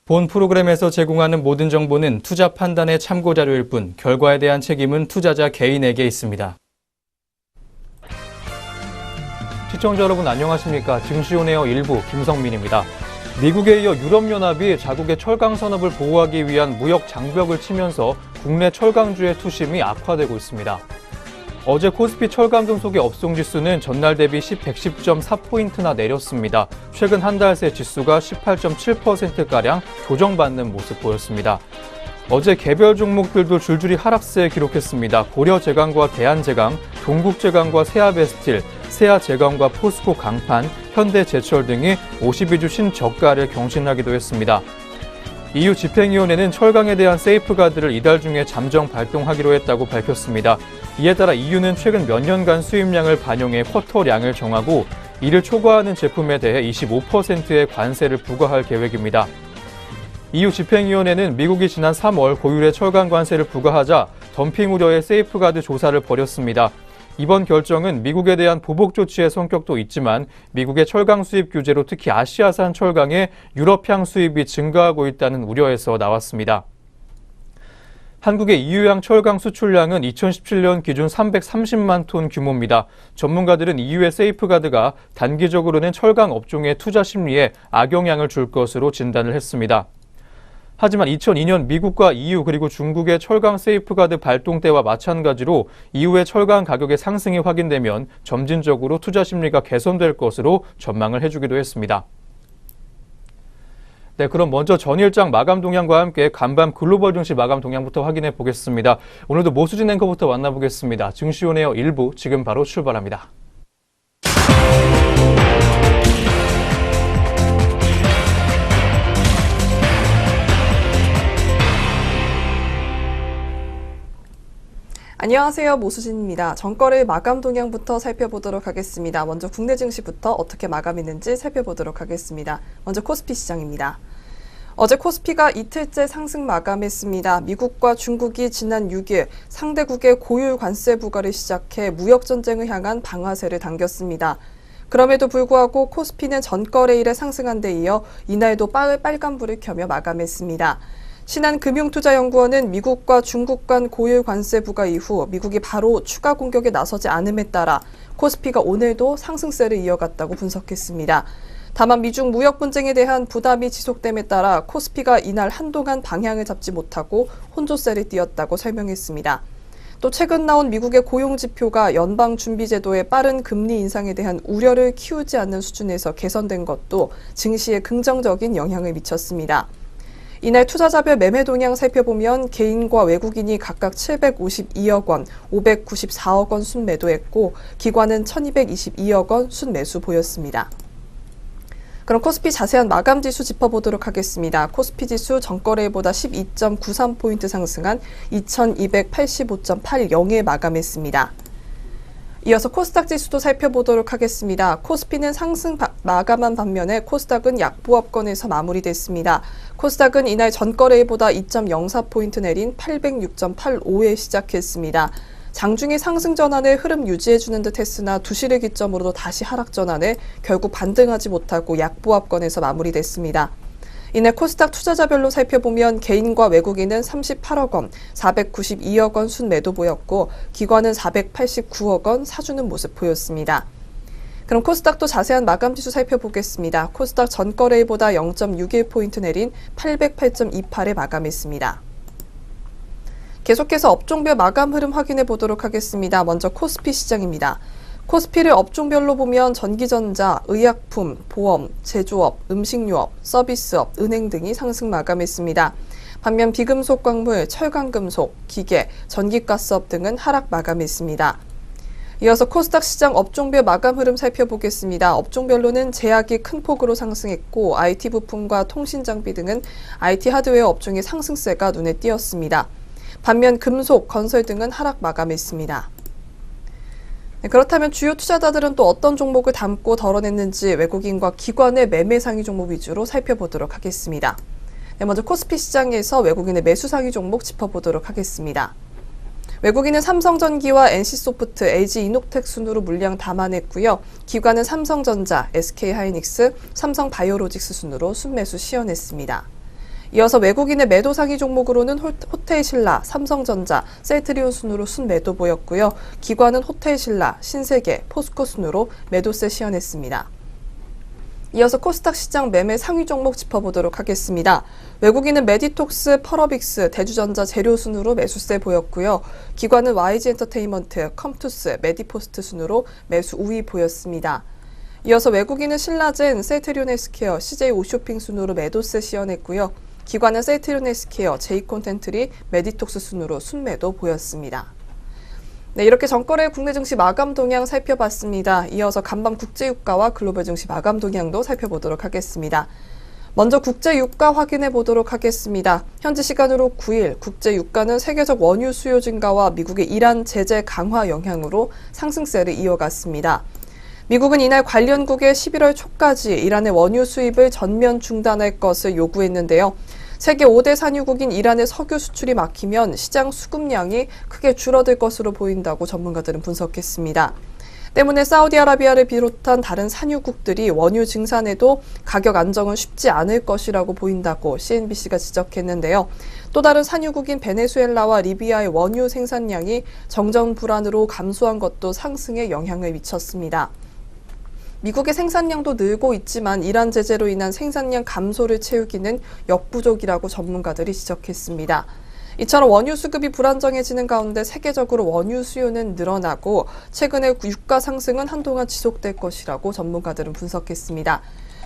본 프로그램에서 제공하는 모든 정보는 투자 판단의 참고 자료일 뿐 결과에 대한 책임은 투자자 개인에게 있습니다. 시청자 여러분 안녕하십니까? 증시온에어 1부 김성민입니다. 미국에 이어 유럽연합이 자국의 철강 산업을 보호하기 위한 무역 장벽을 치면서 국내 철강주의 투심이 악화되고 있습니다. 어제 코스피 철강금속의 업송지수는 전날 대비 110.4포인트나 내렸습니다. 최근 한 달 새 지수가 18.7%가량 조정받는 모습 보였습니다. 어제 개별 종목들도 줄줄이 하락세 기록했습니다. 고려제강과 대한제강, 동국제강과 세아베스틸, 세아제강과 포스코 강판, 현대제철 등이 52주 신저가를 경신하기도 했습니다. EU 집행위원회는 철강에 대한 세이프가드를 이달 중에 잠정 발동하기로 했다고 밝혔습니다. 이에 따라 EU는 최근 몇 년간 수입량을 반영해 쿼터량을 정하고 이를 초과하는 제품에 대해 25%의 관세를 부과할 계획입니다. EU 집행위원회는 미국이 지난 3월 고율의 철강 관세를 부과하자 덤핑 우려의 세이프가드 조사를 벌였습니다. 이번 결정은 미국에 대한 보복 조치의 성격도 있지만 미국의 철강 수입 규제로 특히 아시아산 철강의 유럽향 수입이 증가하고 있다는 우려에서 나왔습니다. 한국의 EU향 철강 수출량은 2017년 기준 330만 톤 규모입니다. 전문가들은 EU의 세이프가드가 단기적으로는 철강 업종의 투자 심리에 악영향을 줄 것으로 진단을 했습니다. 하지만 2002년 미국과 EU 그리고 중국의 철강 세이프가드 발동 때와 마찬가지로 이후의 철강 가격의 상승이 확인되면 점진적으로 투자 심리가 개선될 것으로 전망을 해주기도 했습니다. 네, 그럼 먼저 전일장 마감 동향과 함께 간밤 글로벌 증시 마감 동향부터 확인해 보겠습니다. 오늘도 모수진 앵커부터 만나보겠습니다. 증시온에어 1부 지금 바로 출발합니다. 안녕하세요. 모수진입니다. 전거래 마감 동향부터 살펴보도록 하겠습니다. 먼저 국내 증시부터 어떻게 마감했는지 살펴보도록 하겠습니다. 먼저 코스피 시장입니다. 어제 코스피가 이틀째 상승 마감했습니다. 미국과 중국이 지난 6일 상대국의 고율 관세 부과를 시작해 무역 전쟁을 향한 방아쇠를 당겼습니다. 그럼에도 불구하고 코스피는 전거래일에 상승한 데 이어 이날도 빨간불을 켜며 마감했습니다. 신한금융투자연구원은 미국과 중국 간 고율 관세 부과 이후 미국이 바로 추가 공격에 나서지 않음에 따라 코스피가 오늘도 상승세를 이어갔다고 분석했습니다. 다만 미중 무역 분쟁에 대한 부담이 지속됨에 따라 코스피가 이날 한동안 방향을 잡지 못하고 혼조세를 띄었다고 설명했습니다. 또 최근 나온 미국의 고용지표가 연방준비제도의 빠른 금리 인상에 대한 우려를 키우지 않는 수준에서 개선된 것도 증시에 긍정적인 영향을 미쳤습니다. 이날 투자자별 매매 동향 살펴보면 개인과 외국인이 각각 752억 원, 594억 원 순매도했고 기관은 1222억 원 순매수 보였습니다. 그럼 코스피 자세한 마감 지수 짚어보도록 하겠습니다. 코스피 지수 전거래일보다 12.93포인트 상승한 2285.80에 마감했습니다. 이어서 코스닥 지수도 살펴보도록 하겠습니다. 코스피는 상승 마감한 반면에 코스닥은 약보합권에서 마무리됐습니다. 코스닥은 이날 전거래일보다 2.04포인트 내린 806.85에 시작했습니다. 장중의 상승 전환을 흐름 유지해주는 듯 했으나 2시를 기점으로도 다시 하락 전환에 결국 반등하지 못하고 약보합권에서 마무리됐습니다. 이날 코스닥 투자자별로 살펴보면 개인과 외국인은 38억 원, 492억 원 순매도 보였고 기관은 489억 원 사주는 모습 보였습니다. 그럼 코스닥도 자세한 마감 지수 살펴보겠습니다. 코스닥 전거래일보다 0.61포인트 내린 808.28에 마감했습니다. 계속해서 업종별 마감 흐름 확인해 보도록 하겠습니다. 먼저 코스피 시장입니다. 코스피를 업종별로 보면 전기전자, 의약품, 보험, 제조업, 음식료업, 서비스업, 은행 등이 상승 마감했습니다. 반면 비금속 광물, 철강금속, 기계, 전기가스업 등은 하락 마감했습니다. 이어서 코스닥 시장 업종별 마감 흐름 살펴보겠습니다. 업종별로는 제약이 큰 폭으로 상승했고 IT 부품과 통신장비 등은 IT 하드웨어 업종의 상승세가 눈에 띄었습니다. 반면 금속, 건설 등은 하락 마감했습니다. 네, 그렇다면 주요 투자자들은 또 어떤 종목을 담고 덜어냈는지 외국인과 기관의 매매 상위 종목 위주로 살펴보도록 하겠습니다. 네, 먼저 코스피 시장에서 외국인의 매수 상위 종목 짚어보도록 하겠습니다. 외국인은 삼성전기와 NC소프트, LG이노텍 순으로 물량 담아냈고요. 기관은 삼성전자, SK하이닉스, 삼성바이오로직스 순으로 순매수 시연했습니다. 이어서 외국인의 매도 상위 종목으로는 호텔신라, 삼성전자, 셀트리온 순으로 순매도 보였고요. 기관은 호텔신라, 신세계, 포스코 순으로 매도세 시연했습니다. 이어서 코스닥 시장 매매 상위 종목 짚어보도록 하겠습니다. 외국인은 메디톡스, 펄어빅스, 대주전자 재료 순으로 매수세 보였고요. 기관은 YG엔터테인먼트, 컴투스, 메디포스트 순으로 매수 우위 보였습니다. 이어서 외국인은 신라젠, 셀트리온 헬스케어, CJ 오쇼핑 순으로 매도세 시연했고요. 기관은 셀트리온 헬스케어, 제이콘텐트리, 메디톡스 순으로 순매도 보였습니다. 네, 이렇게 전거래 국내 증시 마감 동향 살펴봤습니다. 이어서 간밤 국제유가와 글로벌 증시 마감 동향도 살펴보도록 하겠습니다. 먼저 국제유가 확인해 보도록 하겠습니다. 현지 시간으로 9일 국제유가는 세계적 원유 수요 증가와 미국의 이란 제재 강화 영향으로 상승세를 이어갔습니다. 미국은 이날 관련국에 11월 초까지 이란의 원유 수입을 전면 중단할 것을 요구했는데요. 세계 5대 산유국인 이란의 석유 수출이 막히면 시장 수급량이 크게 줄어들 것으로 보인다고 전문가들은 분석했습니다. 때문에 사우디아라비아를 비롯한 다른 산유국들이 원유 증산에도 가격 안정은 쉽지 않을 것이라고 보인다고 CNBC가 지적했는데요. 또 다른 산유국인 베네수엘라와 리비아의 원유 생산량이 정전 불안으로 감소한 것도 상승에 영향을 미쳤습니다. 미국의 생산량도 늘고 있지만 이란 제재로 인한 생산량 감소를 채우기는 역부족이라고 전문가들이 지적했습니다. 이처럼 원유 수급이 불안정해지는 가운데 세계적으로 원유 수요는 늘어나고 최근에 유가 상승은 한동안 지속될 것이라고 전문가들은 분석했습니다.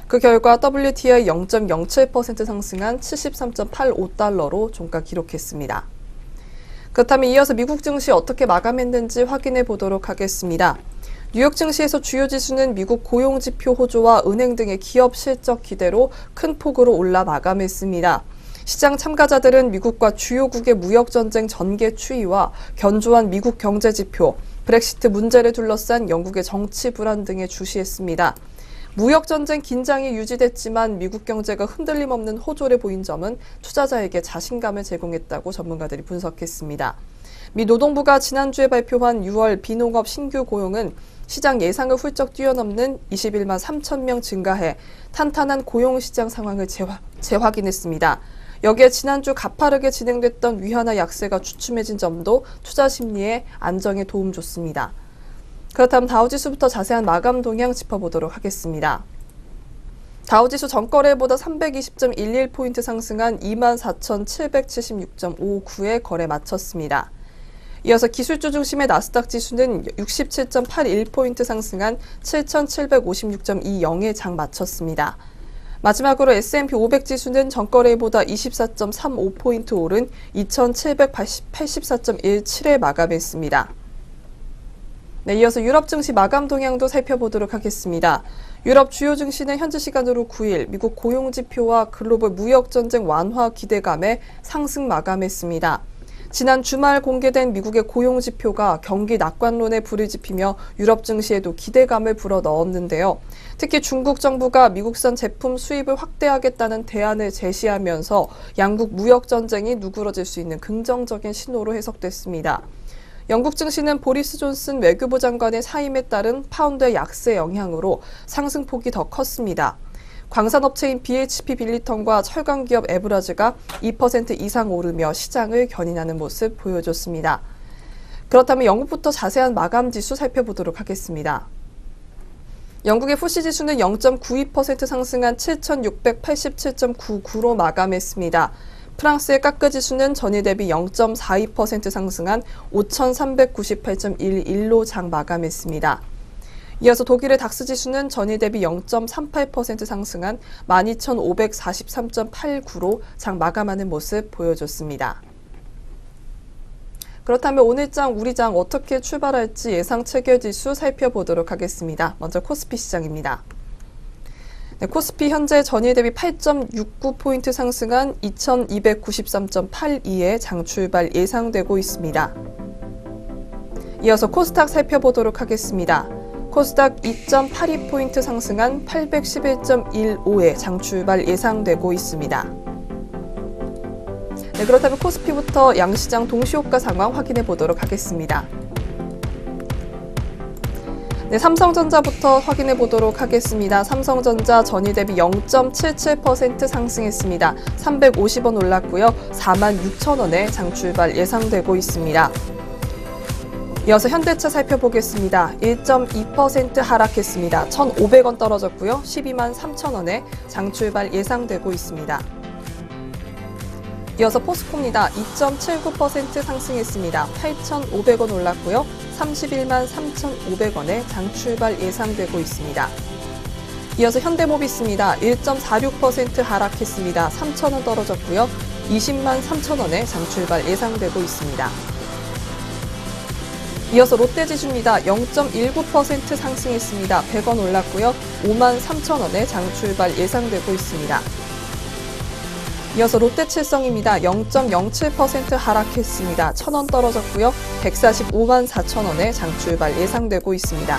그 결과 WTI 0.07% 상승한 73.85달러로 종가 기록했습니다. 그렇다면 이어서 미국 증시 어떻게 마감했는지 확인해 보도록 하겠습니다. 뉴욕 증시에서 주요 지수는 미국 고용지표 호조와 은행 등의 기업 실적 기대로 큰 폭으로 올라 마감했습니다. 시장 참가자들은 미국과 주요국의 무역전쟁 전개 추이와 견조한 미국 경제지표, 브렉시트 문제를 둘러싼 영국의 정치 불안 등에 주시했습니다. 무역전쟁 긴장이 유지됐지만 미국 경제가 흔들림 없는 호조를 보인 점은 투자자에게 자신감을 제공했다고 전문가들이 분석했습니다. 미 노동부가 지난주에 발표한 6월 비농업 신규 고용은 시장 예상을 훌쩍 뛰어넘는 21만 3천 명 증가해 탄탄한 고용시장 상황을 재확인했습니다. 여기에 지난주 가파르게 진행됐던 위안화 약세가 주춤해진 점도 투자 심리의 안정에 도움 줬습니다. 그렇다면 다우지수부터 자세한 마감 동향 짚어보도록 하겠습니다. 다우지수 전거래보다 320.11포인트 상승한 24,776.59에 거래 마쳤습니다. 이어서 기술주 중심의 나스닥 지수는 67.81포인트 상승한 7,756.20에 장 마쳤습니다. 마지막으로 S&P 500 지수는 전거래보다 24.35포인트 오른 2,784.17에 마감했습니다. 네, 이어서 유럽 증시 마감 동향도 살펴보도록 하겠습니다. 유럽 주요 증시는 현지 시간으로 9일 미국 고용지표와 글로벌 무역전쟁 완화 기대감에 상승 마감했습니다. 지난 주말 공개된 미국의 고용지표가 경기 낙관론에 불을 지피며 유럽 증시에도 기대감을 불어넣었는데요. 특히 중국 정부가 미국산 제품 수입을 확대하겠다는 대안을 제시하면서 양국 무역전쟁이 누그러질 수 있는 긍정적인 신호로 해석됐습니다. 영국 증시는 보리스 존슨 외교부 장관의 사임에 따른 파운드의 약세 영향으로 상승폭이 더 컸습니다. 광산업체인 BHP 빌리턴과 철강기업 에브라즈가 2% 이상 오르며 시장을 견인하는 모습 보여줬습니다. 그렇다면 영국부터 자세한 마감 지수 살펴보도록 하겠습니다. 영국의 FTSE 지수는 0.92% 상승한 7,687.99로 마감했습니다. 프랑스의 까크 지수는 전일 대비 0.42% 상승한 5,398.11로 장 마감했습니다. 이어서 독일의 닥스 지수는 전일 대비 0.38% 상승한 12,543.89로 장 마감하는 모습 보여줬습니다. 그렇다면 오늘장 우리장 어떻게 출발할지 예상 체결 지수 살펴보도록 하겠습니다. 먼저 코스피 시장입니다. 네, 코스피 현재 전일 대비 8.69포인트 상승한 2,293.82에 장 출발 예상되고 있습니다. 이어서 코스닥 살펴보도록 하겠습니다. 코스닥 2.82포인트 상승한 811.15에 장 출발 예상되고 있습니다. 네, 그렇다면 코스피부터 양시장 동시효과 상황 확인해 보도록 하겠습니다. 네, 삼성전자부터 확인해 보도록 하겠습니다. 삼성전자 전일 대비 0.77% 상승했습니다. 350원 올랐고요. 46,000원에 장 출발 예상되고 있습니다. 이어서 현대차 살펴보겠습니다. 1.2% 하락했습니다. 1,500원 떨어졌고요. 12만 3천원에 장 출발 예상되고 있습니다. 이어서 포스코입니다. 2.79% 상승했습니다. 8,500원 올랐고요. 31만 3,500원에 장 출발 예상되고 있습니다. 이어서 현대모비스입니다. 1.46% 하락했습니다. 3,000원 떨어졌고요. 20만 3천원에 장 출발 예상되고 있습니다. 이어서 롯데지주입니다. 0.19% 상승했습니다. 100원 올랐고요. 5만 3천원에 장 출발 예상되고 있습니다. 이어서 롯데칠성입니다. 0.07% 하락했습니다. 1,000원 떨어졌고요. 145만 4천원에 장 출발 예상되고 있습니다.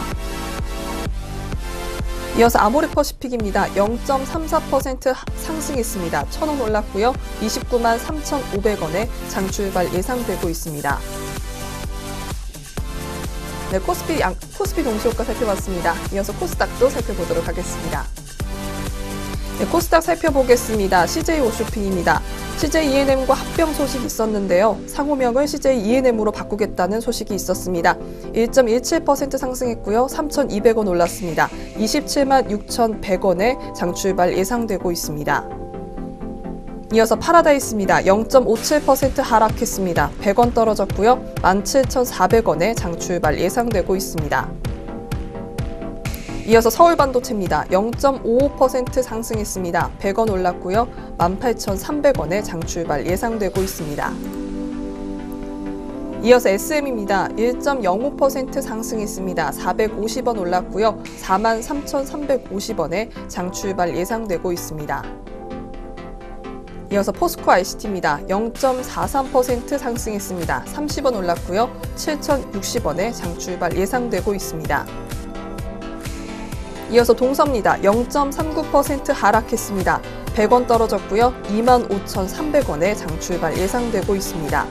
이어서 아모레퍼시픽입니다. 0.34% 상승했습니다. 1,000원 올랐고요. 29만 3,500원에 장 출발 예상되고 있습니다. 네, 코스피 동시효과 살펴봤습니다. 이어서 코스닥도 살펴보도록 하겠습니다. 네, 코스닥 살펴보겠습니다. CJ 홈쇼핑입니다. CJ E&M과 합병 소식이 있었는데요. 상호명을 CJ E&M으로 바꾸겠다는 소식이 있었습니다. 1.17% 상승했고요. 3,200원 올랐습니다. 27만 6,100원에 장 출발 예상되고 있습니다. 이어서 파라다이스입니다. 0.57% 하락했습니다. 100원 떨어졌고요. 17,400원에 장 출발 예상되고 있습니다. 이어서 서울반도체입니다. 0.55% 상승했습니다. 100원 올랐고요. 18,300원에 장 출발 예상되고 있습니다. 이어서 SM입니다. 1.05% 상승했습니다. 450원 올랐고요. 43,350원에 장 출발 예상되고 있습니다. 이어서 포스코 ICT입니다. 0.43% 상승했습니다. 30원 올랐고요. 7,060원에 장 출발 예상되고 있습니다. 이어서 동서입니다. 0.39% 하락했습니다. 100원 떨어졌고요. 25,300원에 장 출발 예상되고 있습니다.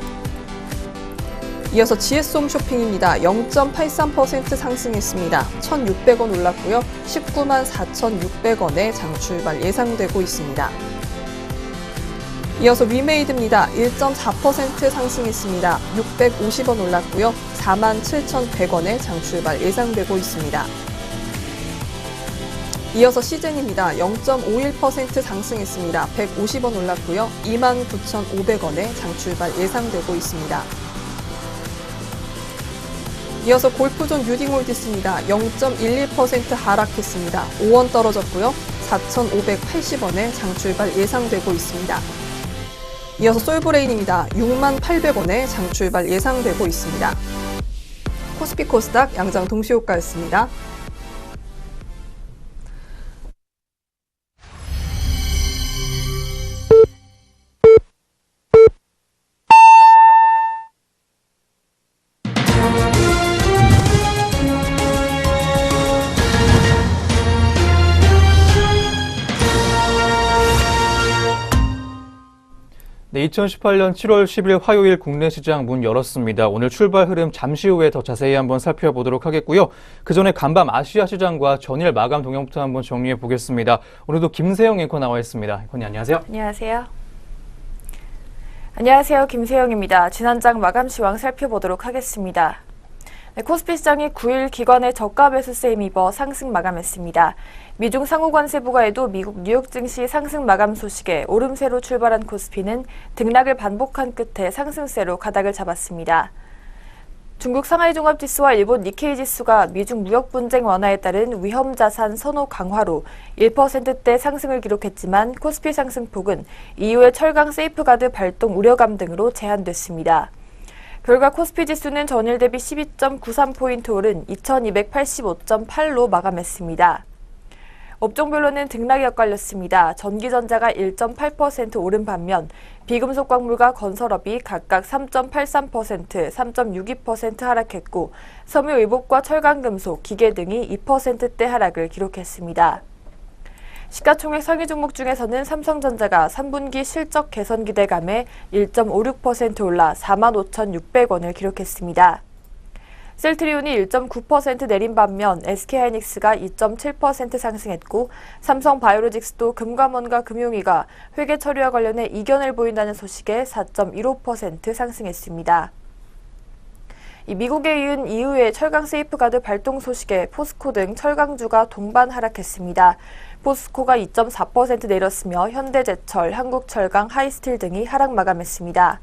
이어서 GS홈쇼핑입니다. 0.83% 상승했습니다. 1,600원 올랐고요. 19만 4,600원에 장 출발 예상되고 있습니다. 이어서 위메이드입니다. 1.4% 상승했습니다. 650원 올랐고요. 47,100원에 장 출발 예상되고 있습니다. 이어서 시젠입니다. 0.51% 상승했습니다. 150원 올랐고요. 29,500원에 장 출발 예상되고 있습니다. 이어서 골프존 유딩홀디스입니다. 0.11% 하락했습니다. 5원 떨어졌고요. 4,580원에 장 출발 예상되고 있습니다. 이어서 솔브레인입니다. 6만 800원에 장 출발 예상되고 있습니다. 코스피 코스닥 양장 동시효과였습니다. 네, 2018년 7월 10일 화요일 국내 시장 문 열었습니다. 오늘 출발 흐름 잠시 후에 더 자세히 한번 살펴보도록 하겠고요. 그 전에 간밤 아시아 시장과 전일 마감 동향부터 한번 정리해 보겠습니다. 오늘도 김세영 앵커 나와 있습니다. 앵커님 안녕하세요. 안녕하세요. 안녕하세요. 김세영입니다. 지난장 마감 시황 살펴보도록 하겠습니다. 네, 코스피 시장이 9일 기관의 저가 매수세에 힘입어 상승 마감했습니다. 미중 상호관세부과에도 미국 뉴욕 증시 상승 마감 소식에 오름세로 출발한 코스피는 등락을 반복한 끝에 상승세로 가닥을 잡았습니다. 중국 상하이 종합지수와 일본 니케이 지수가 미중 무역 분쟁 완화에 따른 위험자산 선호 강화로 1%대 상승을 기록했지만 코스피 상승폭은 이후에 철강 세이프가드 발동 우려감 등으로 제한됐습니다. 결과 코스피 지수는 전일 대비 12.93포인트 오른 2285.8로 마감했습니다. 업종별로는 등락이 엇갈렸습니다. 전기전자가 1.8% 오른 반면 비금속 광물과 건설업이 각각 3.83%, 3.62% 하락했고 섬유의복과 철강금속, 기계 등이 2%대 하락을 기록했습니다. 시가총액 상위 종목 중에서는 삼성전자가 3분기 실적 개선 기대감에 1.56% 올라 45,600원을 기록했습니다. 셀트리온이 1.9% 내린 반면 SK하이닉스가 2.7% 상승했고 삼성바이오로직스도 금감원과 금융위가 회계 처리와 관련해 이견을 보인다는 소식에 4.15% 상승했습니다. 미국에 이은 이후에 철강 세이프가드 발동 소식에 포스코 등 철강주가 동반 하락했습니다. 포스코가 2.4% 내렸으며 현대제철, 한국철강, 하이스틸 등이 하락 마감했습니다.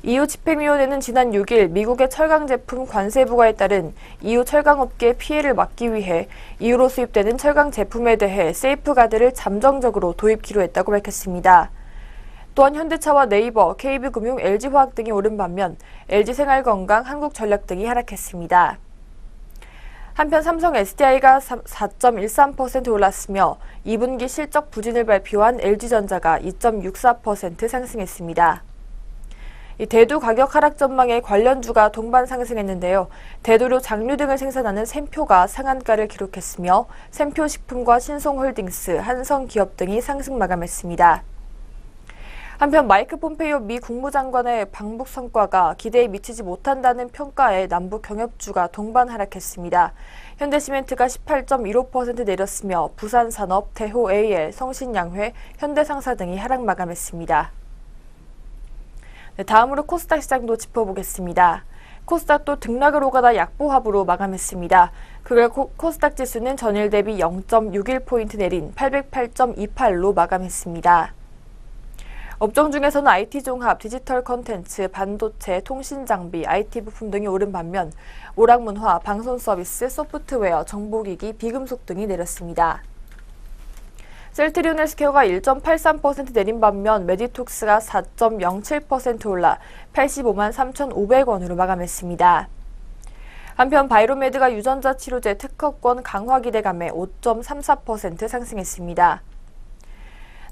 EU 집행위원회는 지난 6일 미국의 철강 제품 관세 부과에 따른 EU 철강업계의 피해를 막기 위해 EU로 수입되는 철강 제품에 대해 세이프가드를 잠정적으로 도입키로 했다고 밝혔습니다. 또한 현대차와 네이버, KB금융, LG화학 등이 오른 반면 LG생활건강, 한국전력 등이 하락했습니다. 한편 삼성 SDI가 4.13% 올랐으며 2분기 실적 부진을 발표한 LG전자가 2.64% 상승했습니다. 이 대두 가격 하락 전망에 관련주가 동반 상승했는데요. 대두료 장류 등을 생산하는 샘표가 상한가를 기록했으며 샘표식품과 신송홀딩스, 한성기업 등이 상승 마감했습니다. 한편 마이크 폼페이오 미 국무장관의 방북 성과가 기대에 미치지 못한다는 평가에 남북 경협주가 동반 하락했습니다. 현대시멘트가 18.15% 내렸으며 부산산업, 대호AL, 성신양회, 현대상사 등이 하락 마감했습니다. 다음으로 코스닥 시장도 짚어보겠습니다. 코스닥도 등락을 오가다 약보합으로 마감했습니다. 그걸 코스닥 지수는 전일 대비 0.61포인트 내린 808.28로 마감했습니다. 업종 중에서는 IT 종합, 디지털 컨텐츠, 반도체, 통신 장비, IT 부품 등이 오른 반면 오락문화, 방송 서비스, 소프트웨어, 정보기기, 비금속 등이 내렸습니다. 셀트리온 헬스케어가 1.83% 내린 반면 메디톡스가 4.07% 올라 85만 3,500원으로 마감했습니다. 한편 바이로메드가 유전자 치료제 특허권 강화 기대감에 5.34% 상승했습니다.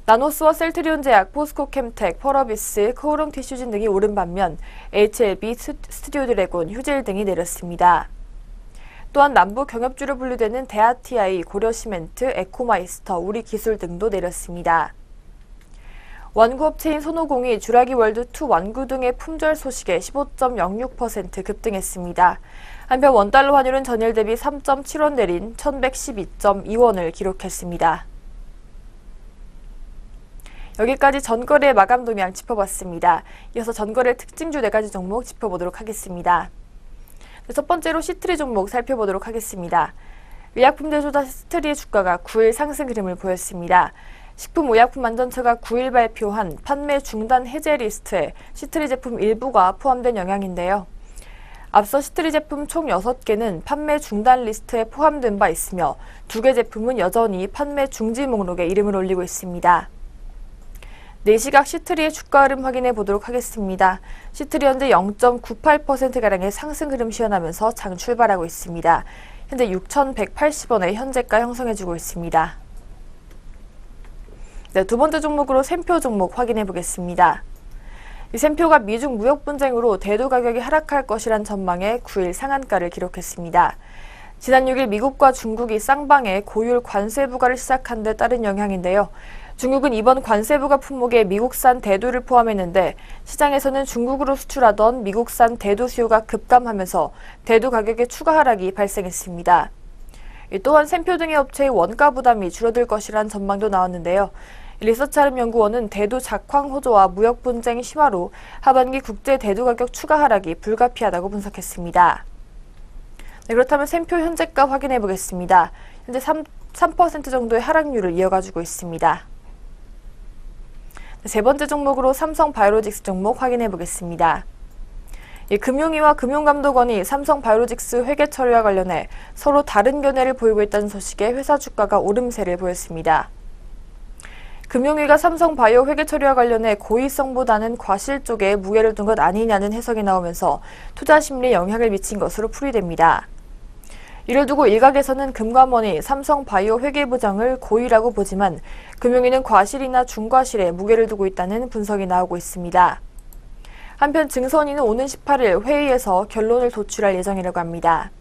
나노스와 셀트리온 제약, 포스코캠텍, 펄어비스, 코오롱 티슈진 등이 오른 반면 HLB, 스튜디오 드래곤, 휴젤 등이 내렸습니다. 또한 남북 경협주로 분류되는 대아TI, 고려시멘트, 에코마이스터, 우리기술 등도 내렸습니다. 완구업체인 손오공이 주라기 월드2 완구 등의 품절 소식에 15.06% 급등했습니다. 한편 원달러 환율은 전일 대비 3.7원 내린 1112.2원을 기록했습니다. 여기까지 전거래 마감 동향 짚어봤습니다. 이어서 전거래 특징주 4가지 종목 짚어보도록 하겠습니다. 첫 번째로 시트리 종목 살펴보도록 하겠습니다. 의약품 제조사 시트리의 주가가 9일 상승 흐름을 보였습니다. 식품의약품안전처가 9일 발표한 판매 중단 해제 리스트에 시트리 제품 일부가 포함된 영향인데요. 앞서 시트리 제품 총 6개는 판매 중단 리스트에 포함된 바 있으며 2개 제품은 여전히 판매 중지 목록에 이름을 올리고 있습니다. 4시각 시트리의 주가 흐름 확인해 보도록 하겠습니다. 시트리 현재 0.98%가량의 상승 흐름 시현하면서 장 출발하고 있습니다. 현재 6,180원의 현재가 형성해주고 있습니다. 네, 두 번째 종목으로 샘표 종목 확인해 보겠습니다. 이 샘표가 미중 무역 분쟁으로 대두 가격이 하락할 것이란 전망에 9일 상한가를 기록했습니다. 지난 6일 미국과 중국이 쌍방에 고율 관세 부과를 시작한 데 따른 영향인데요. 중국은 이번 관세 부과 품목에 미국산 대두를 포함했는데 시장에서는 중국으로 수출하던 미국산 대두 수요가 급감하면서 대두 가격의 추가 하락이 발생했습니다. 또한 샘표 등의 업체의 원가 부담이 줄어들 것이란 전망도 나왔는데요. 리서치하름연구원은 대두 작황 호조와 무역 분쟁 심화로 하반기 국제 대두 가격 추가 하락이 불가피하다고 분석했습니다. 네, 그렇다면 샘표 현재가 확인해 보겠습니다. 현재 3% 정도의 하락률을 이어가지고 있습니다. 세 번째 종목으로 삼성바이오로직스 종목 확인해 보겠습니다. 금융위와 금융감독원이 삼성바이오로직스 회계 처리와 관련해 서로 다른 견해를 보이고 있다는 소식에 회사 주가가 오름세를 보였습니다. 금융위가 삼성바이오 회계 처리와 관련해 고의성보다는 과실 쪽에 무게를 둔 것 아니냐는 해석이 나오면서 투자 심리에 영향을 미친 것으로 풀이됩니다. 이를 두고 일각에서는 금감원이 삼성바이오 회계부정을 고의라고 보지만 금융위는 과실이나 중과실에 무게를 두고 있다는 분석이 나오고 있습니다. 한편 증선위는 오는 18일 회의에서 결론을 도출할 예정이라고 합니다.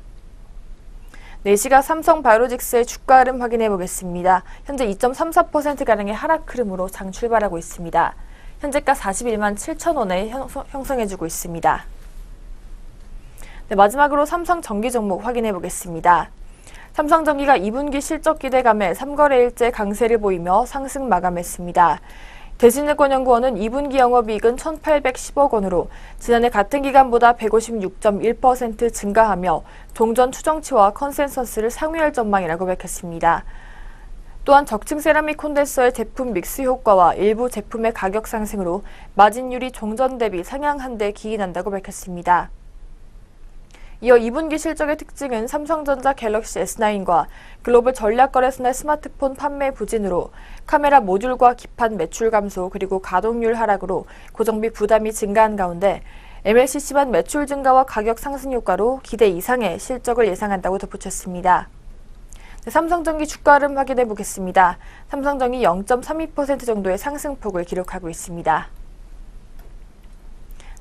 4시각 삼성바이오로직스의 주가 흐름 확인해 보겠습니다. 현재 2.34%가량의 하락 흐름으로 장 출발하고 있습니다. 현재가 41만 7천 원에 형성해주고 있습니다. 네, 마지막으로 삼성전기 종목 확인해 보겠습니다. 삼성전기가 2분기 실적 기대감에 3거래일째 강세를 보이며 상승 마감했습니다. 대신증권연구원은 2분기 영업이익은 1,810억 원으로 지난해 같은 기간보다 156.1% 증가하며 종전 추정치와 컨센서스를 상회할 전망이라고 밝혔습니다. 또한 적층 세라믹 콘덴서의 제품 믹스 효과와 일부 제품의 가격 상승으로 마진율이 종전 대비 상향한 데 기인한다고 밝혔습니다. 이어 2분기 실적의 특징은 삼성전자 갤럭시 S9과 글로벌 전략거래소의 스마트폰 판매 부진으로 카메라 모듈과 기판 매출 감소 그리고 가동률 하락으로 고정비 부담이 증가한 가운데 MLCC만 매출 증가와 가격 상승 효과로 기대 이상의 실적을 예상한다고 덧붙였습니다. 삼성전기 주가 흐름 확인해 보겠습니다. 삼성전기 0.32% 정도의 상승폭을 기록하고 있습니다.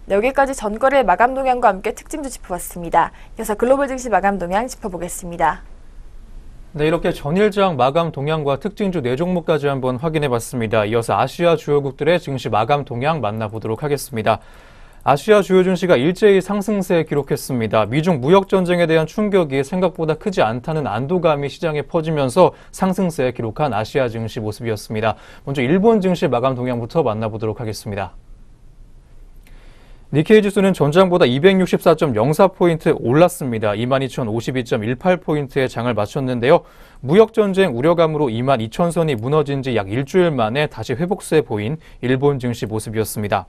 네, 여기까지 전거래 마감 동향과 함께 특징도 짚어봤습니다. 이어서 글로벌 증시 마감 동향 짚어보겠습니다. 네, 이렇게 전일장 마감 동향과 특징주 4종목까지 한번 확인해봤습니다. 이어서 아시아 주요국들의 증시 마감 동향 만나보도록 하겠습니다. 아시아 주요 증시가 일제히 상승세 기록했습니다. 미중 무역 전쟁에 대한 충격이 생각보다 크지 않다는 안도감이 시장에 퍼지면서 상승세 기록한 아시아 증시 모습이었습니다. 먼저 일본 증시 마감 동향부터 만나보도록 하겠습니다. 니케이 지수는 전장보다 264.04포인트 올랐습니다. 22,052.18포인트의 장을 마쳤는데요. 무역전쟁 우려감으로 22,000선이 무너진 지 약 일주일 만에 다시 회복세 보인 일본 증시 모습이었습니다.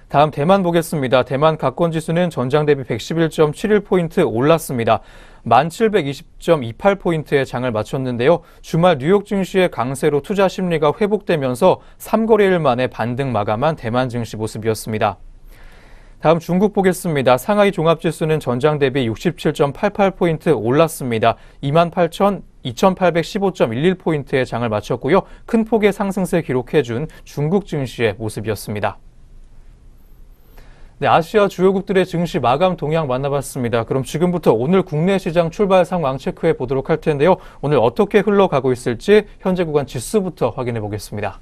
다음 대만 보겠습니다. 대만 가권지수는 전장 대비 111.71포인트 올랐습니다. 1720.28포인트의 장을 마쳤는데요. 주말 뉴욕 증시의 강세로 투자 심리가 회복되면서 3거래일 만에 반등 마감한 대만 증시 모습이었습니다. 다음 중국 보겠습니다. 상하이 종합지수는 전장 대비 67.88포인트 올랐습니다. 2815.11포인트의 장을 마쳤고요. 큰 폭의 상승세 기록해준 중국 증시의 모습이었습니다. 네, 아시아 주요국들의 증시 마감 동향 만나봤습니다. 그럼 지금부터 오늘 국내 시장 출발 상황 체크해 보도록 할 텐데요. 오늘 어떻게 흘러가고 있을지 현재 구간 지수부터 확인해 보겠습니다.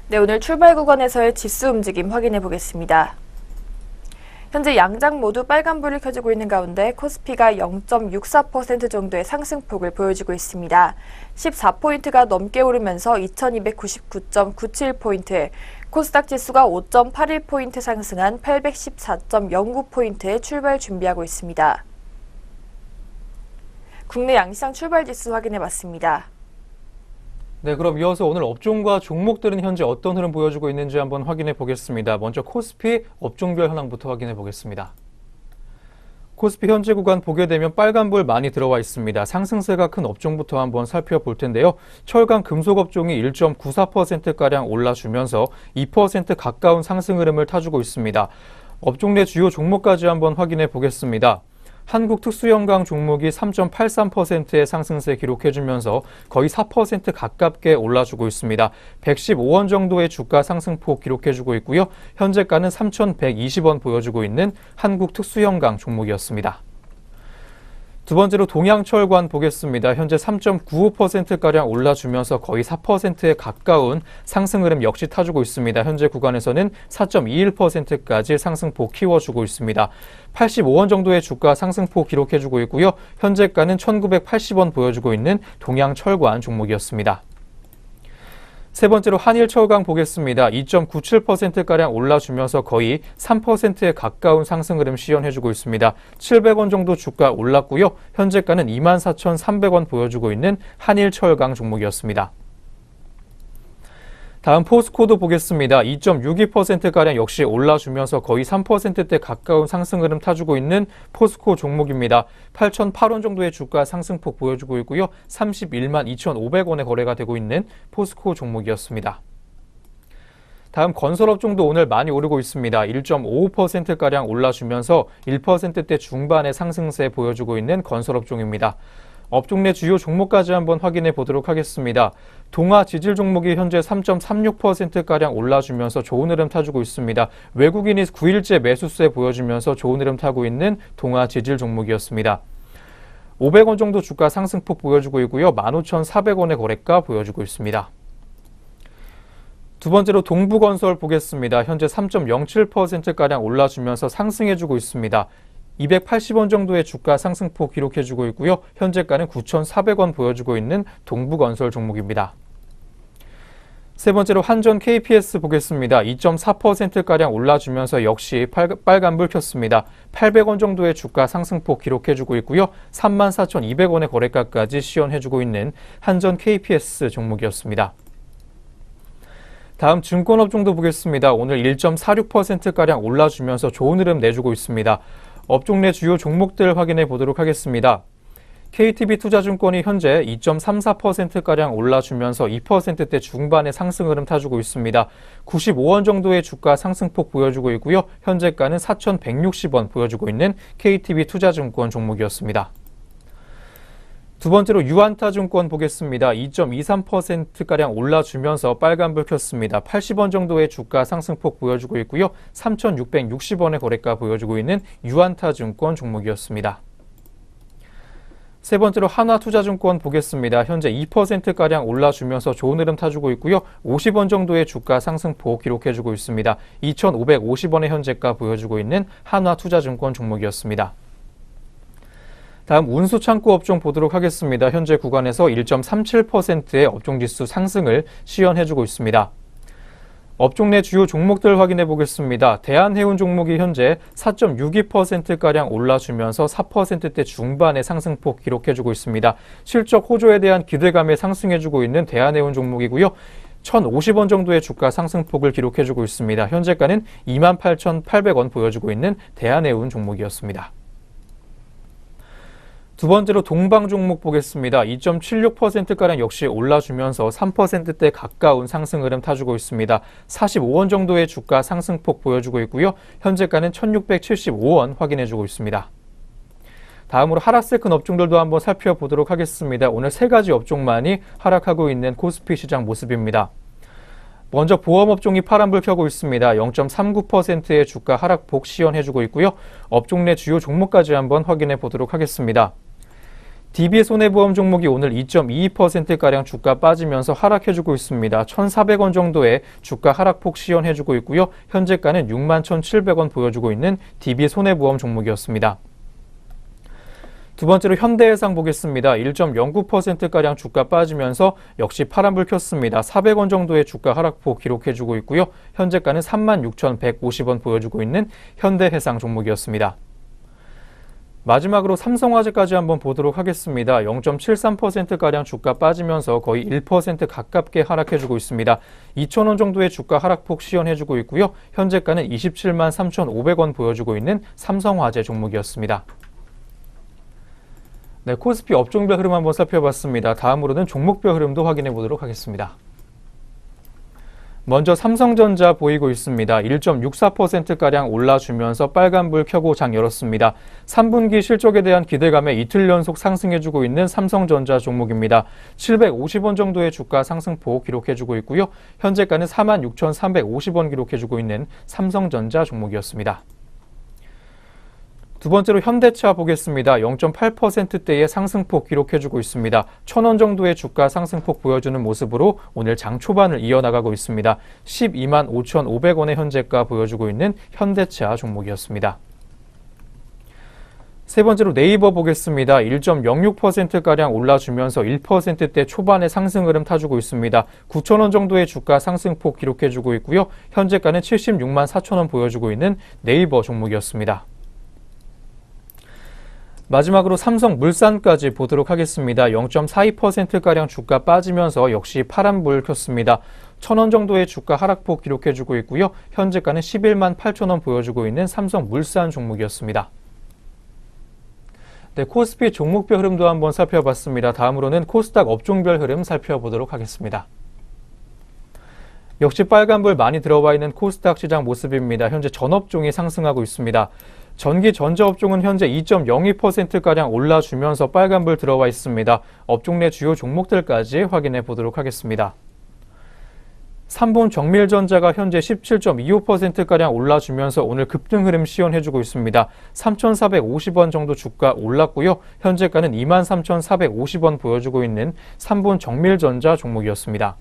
네, 오늘 출발 구간에서의 지수 움직임 확인해 보겠습니다. 현재 양장 모두 빨간불이 켜지고 있는 가운데 코스피가 0.64% 정도의 상승폭을 보여주고 있습니다. 14포인트가 넘게 오르면서 2299.97포인트, 코스닥 지수가 5.81포인트 상승한 814.09포인트에 출발 준비하고 있습니다. 국내 양시장 출발 지수 확인해 봤습니다. 네, 그럼 이어서 오늘 업종과 종목들은 현재 어떤 흐름 보여주고 있는지 한번 확인해 보겠습니다. 먼저 코스피 업종별 현황부터 확인해 보겠습니다. 코스피 현재 구간 보게 되면 빨간불 많이 들어와 있습니다. 상승세가 큰 업종부터 한번 살펴볼 텐데요. 철강 금속 업종이 1.94%가량 올라주면서 2% 가까운 상승 흐름을 타주고 있습니다. 업종 내 주요 종목까지 한번 확인해 보겠습니다. 한국특수연강 종목이 3.83%의 상승세 기록해주면서 거의 4% 가깝게 올라주고 있습니다. 115원 정도의 주가 상승폭 기록해주고 있고요. 현재가는 3,120원 보여주고 있는 한국특수연강 종목이었습니다. 두 번째로 동양철관 보겠습니다. 현재 3.95%가량 올라주면서 거의 4%에 가까운 상승 흐름 역시 타주고 있습니다. 현재 구간에서는 4.21%까지 상승폭 키워주고 있습니다. 85원 정도의 주가 상승폭 기록해주고 있고요. 현재가는 1,980원 보여주고 있는 동양철관 종목이었습니다. 세 번째로 한일철강 보겠습니다. 2.97%가량 올라주면서 거의 3%에 가까운 상승 흐름 시연해주고 있습니다. 700원 정도 주가 올랐고요. 현재가는 24,300원 보여주고 있는 한일철강 종목이었습니다. 다음 포스코도 보겠습니다. 2.62%가량 역시 올라주면서 거의 3%대 가까운 상승 흐름 타주고 있는 포스코 종목입니다. 8,008원 정도의 주가 상승폭 보여주고 있고요. 31만 2,500원에 거래가 되고 있는 포스코 종목이었습니다. 다음 건설업종도 오늘 많이 오르고 있습니다. 1.55%가량 올라주면서 1%대 중반의 상승세 보여주고 있는 건설업종입니다. 업종 내 주요 종목까지 한번 확인해 보도록 하겠습니다. 동아 지질 종목이 현재 3.36%가량 올라주면서 좋은 흐름 타주고 있습니다. 외국인이 9일째 매수세 보여주면서 좋은 흐름 타고 있는 동아 지질 종목이었습니다. 500원 정도 주가 상승폭 보여주고 있고요. 15,400원의 거래가 보여주고 있습니다. 두 번째로 동부건설 보겠습니다. 현재 3.07%가량 올라주면서 상승해주고 있습니다. 280원 정도의 주가 상승폭 기록해주고 있고요. 현재가는 9,400원 보여주고 있는 동부건설 종목입니다. 세 번째로 한전 KPS 보겠습니다. 2.4%가량 올라주면서 역시 빨간불 켰습니다. 800원 정도의 주가 상승폭 기록해주고 있고요. 34,200원의 거래가까지 시연해주고 있는 한전 KPS 종목이었습니다. 다음 증권업종도 보겠습니다. 오늘 1.46%가량 올라주면서 좋은 흐름 내주고 있습니다. 업종 내 주요 종목들 확인해 보도록 하겠습니다. KTB투자증권이 현재 2.34%가량 올라주면서 2%대 중반의 상승 흐름 타주고 있습니다. 95원 정도의 주가 상승폭 보여주고 있고요. 현재가는 4,160원 보여주고 있는 KTB투자증권 종목이었습니다. 두 번째로 유안타증권 보겠습니다. 2.23%가량 올라주면서 빨간불 켰습니다. 80원 정도의 주가 상승폭 보여주고 있고요. 3,660원의 거래가 보여주고 있는 유안타증권 종목이었습니다. 세 번째로 하나투자증권 보겠습니다. 현재 2%가량 올라주면서 좋은 흐름 타주고 있고요. 50원 정도의 주가 상승폭 기록해주고 있습니다. 2,550원의 현재가 보여주고 있는 하나투자증권 종목이었습니다. 다음 운수창고 업종 보도록 하겠습니다. 현재 구간에서 1.37%의 업종지수 상승을 시연해주고 있습니다. 업종 내 주요 종목들 확인해 보겠습니다. 대한해운 종목이 현재 4.62%가량 올라주면서 4%대 중반의 상승폭 기록해주고 있습니다. 실적 호조에 대한 기대감에 상승해주고 있는 대한해운 종목이고요. 1,050원 정도의 주가 상승폭을 기록해주고 있습니다. 현재가는 28,800원 보여주고 있는 대한해운 종목이었습니다. 두 번째로 동방 종목 보겠습니다. 2.76%가량 역시 올라주면서 3%대 가까운 상승 흐름 타주고 있습니다. 45원 정도의 주가 상승폭 보여주고 있고요. 현재가는 1,675원 확인해주고 있습니다. 다음으로 하락세 큰 업종들도 한번 살펴보도록 하겠습니다. 오늘 세 가지 업종만이 하락하고 있는 코스피 시장 모습입니다. 먼저 보험업종이 파란불 켜고 있습니다. 0.39%의 주가 하락폭 시연해주고 있고요. 업종 내 주요 종목까지 한번 확인해 보도록 하겠습니다. DB손해보험 종목이 오늘 2.22%가량 주가 빠지면서 하락해주고 있습니다. 1,400원 정도의 주가 하락폭 시연해주고 있고요. 현재가는 61,700원 보여주고 있는 DB손해보험 종목이었습니다. 두 번째로 현대해상 보겠습니다. 1.09%가량 주가 빠지면서 역시 파란불 켰습니다. 400원 정도의 주가 하락폭 기록해주고 있고요. 현재가는 36,150원 보여주고 있는 현대해상 종목이었습니다. 마지막으로 삼성화재까지 한번 보도록 하겠습니다. 0.73%가량 주가 빠지면서 거의 1% 가깝게 하락해주고 있습니다. 2,000원 정도의 주가 하락폭 시연해주고 있고요. 현재가는 27만 3,500원 보여주고 있는 삼성화재 종목이었습니다. 네, 코스피 업종별 흐름 한번 살펴봤습니다. 다음으로는 종목별 흐름도 확인해 보도록 하겠습니다. 먼저 삼성전자 보이고 있습니다. 1.64%가량 올라주면서 빨간불 켜고 장 열었습니다. 3분기 실적에 대한 기대감에 이틀 연속 상승해주고 있는 삼성전자 종목입니다. 750원 정도의 주가 상승폭 기록해주고 있고요. 현재가는 46,350원 기록해주고 있는 삼성전자 종목이었습니다. 두 번째로 현대차 보겠습니다. 0.8%대의 상승폭 기록해주고 있습니다. 1,000원 정도의 주가 상승폭 보여주는 모습으로 오늘 장 초반을 이어나가고 있습니다. 12만 5,500원의 현재가 보여주고 있는 현대차 종목이었습니다. 세 번째로 네이버 보겠습니다. 1.06%가량 올라주면서 1%대 초반의 상승 흐름 타주고 있습니다. 9,000원 정도의 주가 상승폭 기록해주고 있고요. 현재가는 76만 4,000원 보여주고 있는 네이버 종목이었습니다. 마지막으로 삼성물산까지 보도록 하겠습니다. 0.42%가량 주가 빠지면서 역시 파란불 켰습니다. 1,000원 정도의 주가 하락폭 기록해주고 있고요. 현재가는 11만 8,000원 보여주고 있는 삼성물산 종목이었습니다. 네, 코스피 종목별 흐름도 한번 살펴봤습니다. 다음으로는 코스닥 업종별 흐름 살펴보도록 하겠습니다. 역시 빨간불 많이 들어와 있는 코스닥 시장 모습입니다. 현재 전업종이 상승하고 있습니다. 전기 전자업종은 현재 2.02%가량 올라주면서 빨간불 들어와 있습니다. 업종 내 주요 종목들까지 확인해 보도록 하겠습니다. 삼본 정밀전자가 현재 17.25%가량 올라주면서 오늘 급등 흐름 시연해주고 있습니다. 3,450원 정도 주가 올랐고요. 현재가는 23,450원 보여주고 있는 삼본 정밀전자 종목이었습니다.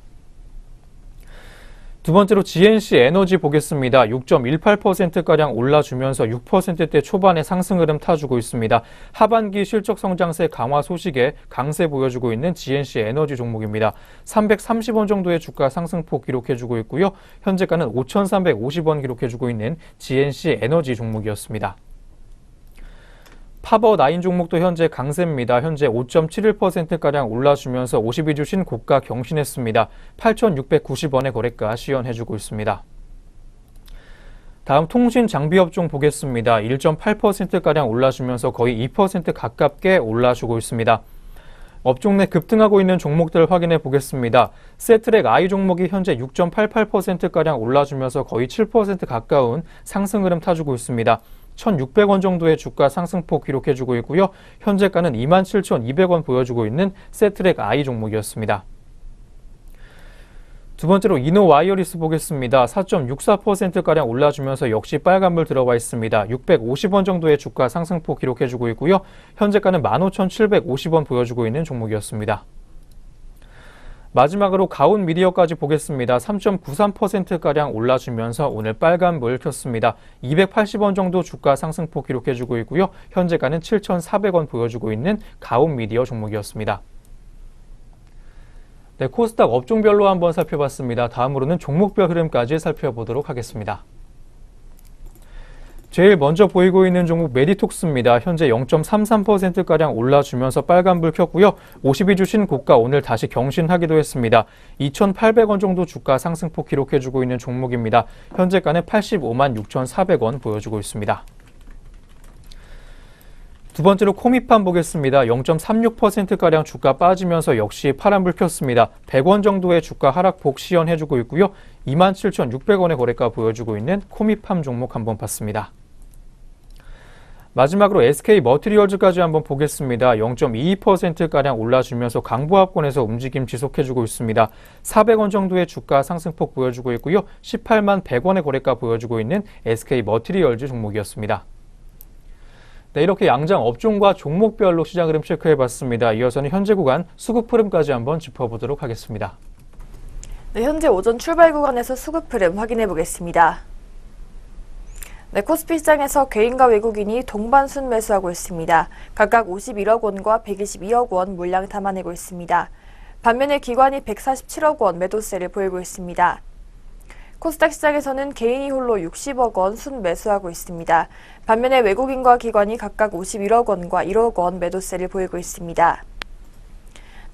두 번째로 GNC 에너지 보겠습니다. 6.18%가량 올라주면서 6%대 초반의 상승 흐름 타주고 있습니다. 하반기 실적 성장세 강화 소식에 강세 보여주고 있는 GNC 에너지 종목입니다. 330원 정도의 주가 상승폭 기록해주고 있고요. 현재가는 5,350원 기록해주고 있는 GNC 에너지 종목이었습니다. 파버9 종목도 현재 강세입니다. 현재 5.71%가량 올라주면서 52주 신고가 경신했습니다. 8,690원의 거래가 시연해주고 있습니다. 다음 통신 장비업종 보겠습니다. 1.8%가량 올라주면서 거의 2% 가깝게 올라주고 있습니다. 업종 내 급등하고 있는 종목들 확인해 보겠습니다. 세트랙 I 종목이 현재 6.88%가량 올라주면서 거의 7% 가까운 상승 흐름 타주고 있습니다. 1,600원 정도의 주가 상승폭 기록해주고 있고요. 현재가는 27,200원 보여주고 있는 세트랙 I 종목이었습니다. 두 번째로 이노와이어리스 보겠습니다. 4.64%가량 올라주면서 역시 빨간불 들어와 있습니다. 650원 정도의 주가 상승폭 기록해주고 있고요. 현재가는 15,750원 보여주고 있는 종목이었습니다. 마지막으로 가온 미디어까지 보겠습니다. 3.93%가량 올라주면서 오늘 빨간불 켰습니다. 280원 정도 주가 상승폭 기록해주고 있고요. 현재가는 7,400원 보여주고 있는 가온 미디어 종목이었습니다. 네, 코스닥 업종별로 한번 살펴봤습니다. 다음으로는 종목별 흐름까지 살펴보도록 하겠습니다. 제일 먼저 보이고 있는 종목 메디톡스입니다. 현재 0.33%가량 올라주면서 빨간불 켰고요. 52주 신고가 오늘 다시 경신하기도 했습니다. 2,800원 정도 주가 상승폭 기록해주고 있는 종목입니다. 현재가는 85만 6,400원 보여주고 있습니다. 두 번째로 코미팜 보겠습니다. 0.36%가량 주가 빠지면서 역시 파란불 켰습니다. 100원 정도의 주가 하락폭 시연해주고 있고요. 27,600원의 거래가 보여주고 있는 코미팜 종목 한번 봤습니다. 마지막으로 SK 머티리얼즈까지 한번 보겠습니다. 0.22%가량 올라주면서 강보합권에서 움직임 지속해주고 있습니다. 400원 정도의 주가 상승폭 보여주고 있고요. 18만 100원의 거래가 보여주고 있는 SK 머티리얼즈 종목이었습니다. 네, 이렇게 양장 업종과 종목별로 시장 흐름 체크해봤습니다. 이어서는 현재 구간 수급 흐름까지 한번 짚어보도록 하겠습니다. 네, 현재 오전 출발 구간에서 수급 흐름 확인해 보겠습니다. 네, 코스피 시장에서 개인과 외국인이 동반 순매수하고 있습니다. 각각 51억 원과 122억 원 물량 담아내고 있습니다. 반면에 기관이 147억 원 매도세를 보이고 있습니다. 코스닥 시장에서는 개인이 홀로 60억 원 순매수하고 있습니다. 반면에 외국인과 기관이 각각 51억 원과 1억 원 매도세를 보이고 있습니다.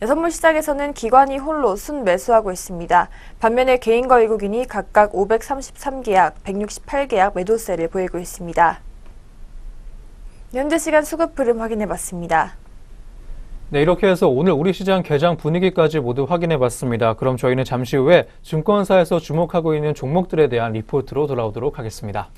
네, 선물 시장에서는 기관이 홀로 순매수하고 있습니다. 반면에 개인과 외국인이 각각 533계약, 168계약 매도세를 보이고 있습니다. 현재 시간 수급 흐름 확인해봤습니다. 네, 이렇게 해서 오늘 우리 시장 개장 분위기까지 모두 확인해봤습니다. 그럼 저희는 잠시 후에 증권사에서 주목하고 있는 종목들에 대한 리포트로 돌아오도록 하겠습니다.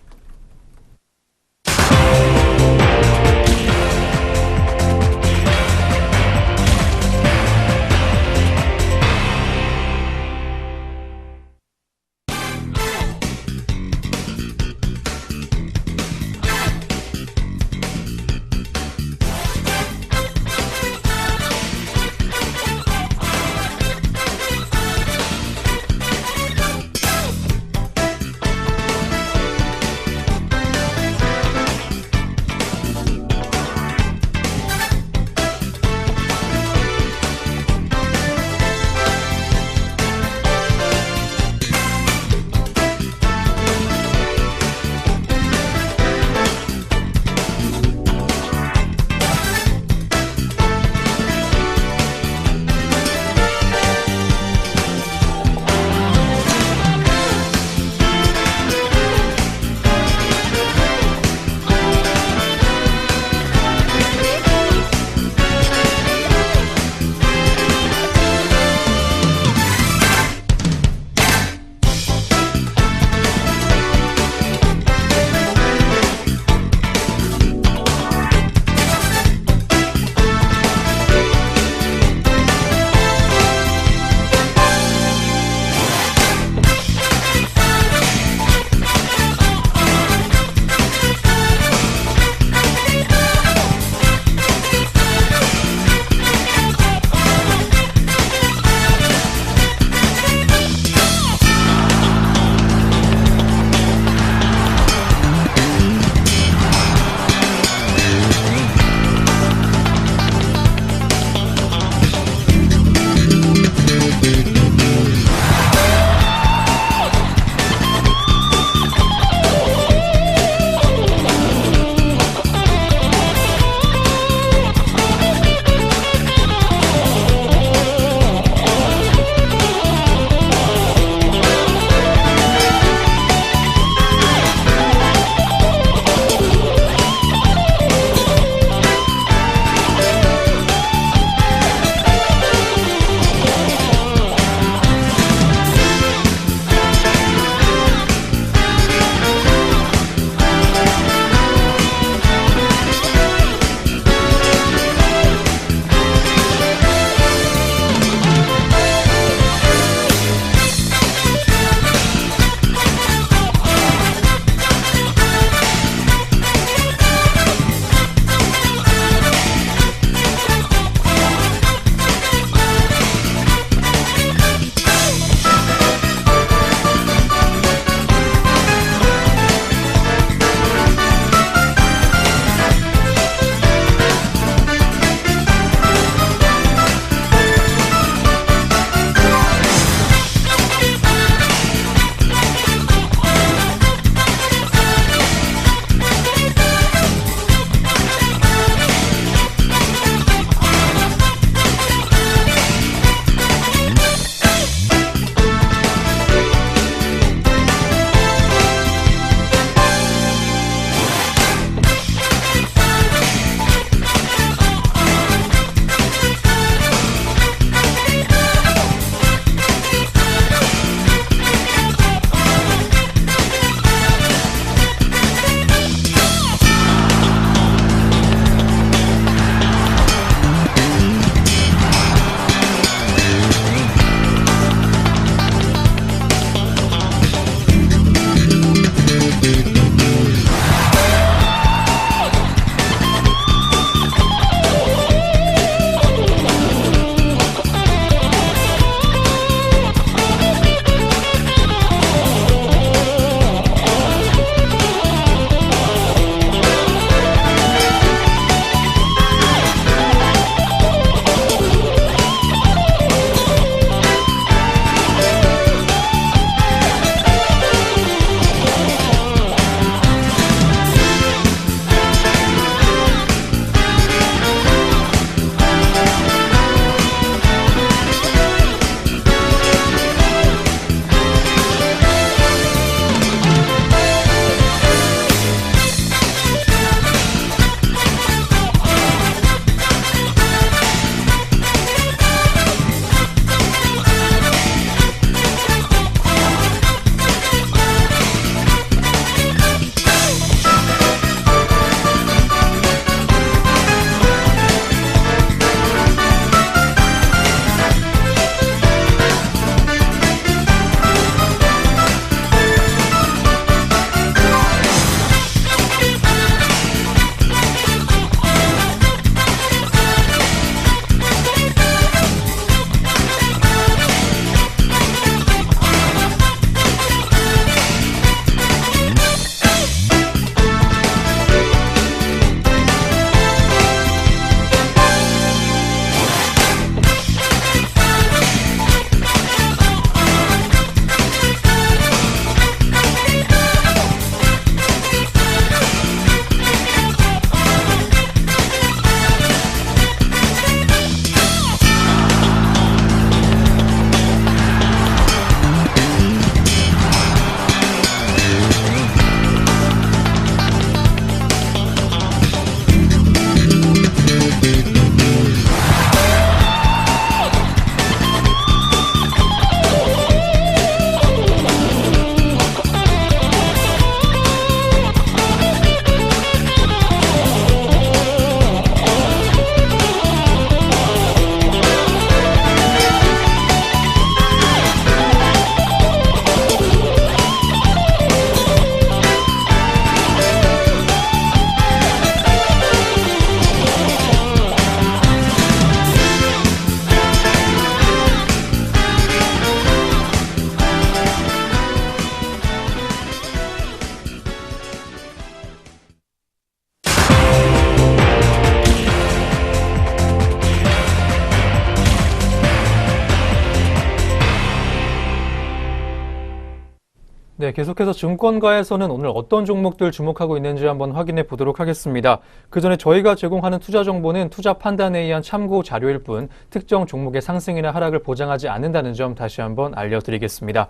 네, 계속해서 증권가에서는 오늘 어떤 종목들 주목하고 있는지 한번 확인해 보도록 하겠습니다. 그 전에 저희가 제공하는 투자 정보는 투자 판단에 의한 참고 자료일 뿐 특정 종목의 상승이나 하락을 보장하지 않는다는 점 다시 한번 알려드리겠습니다.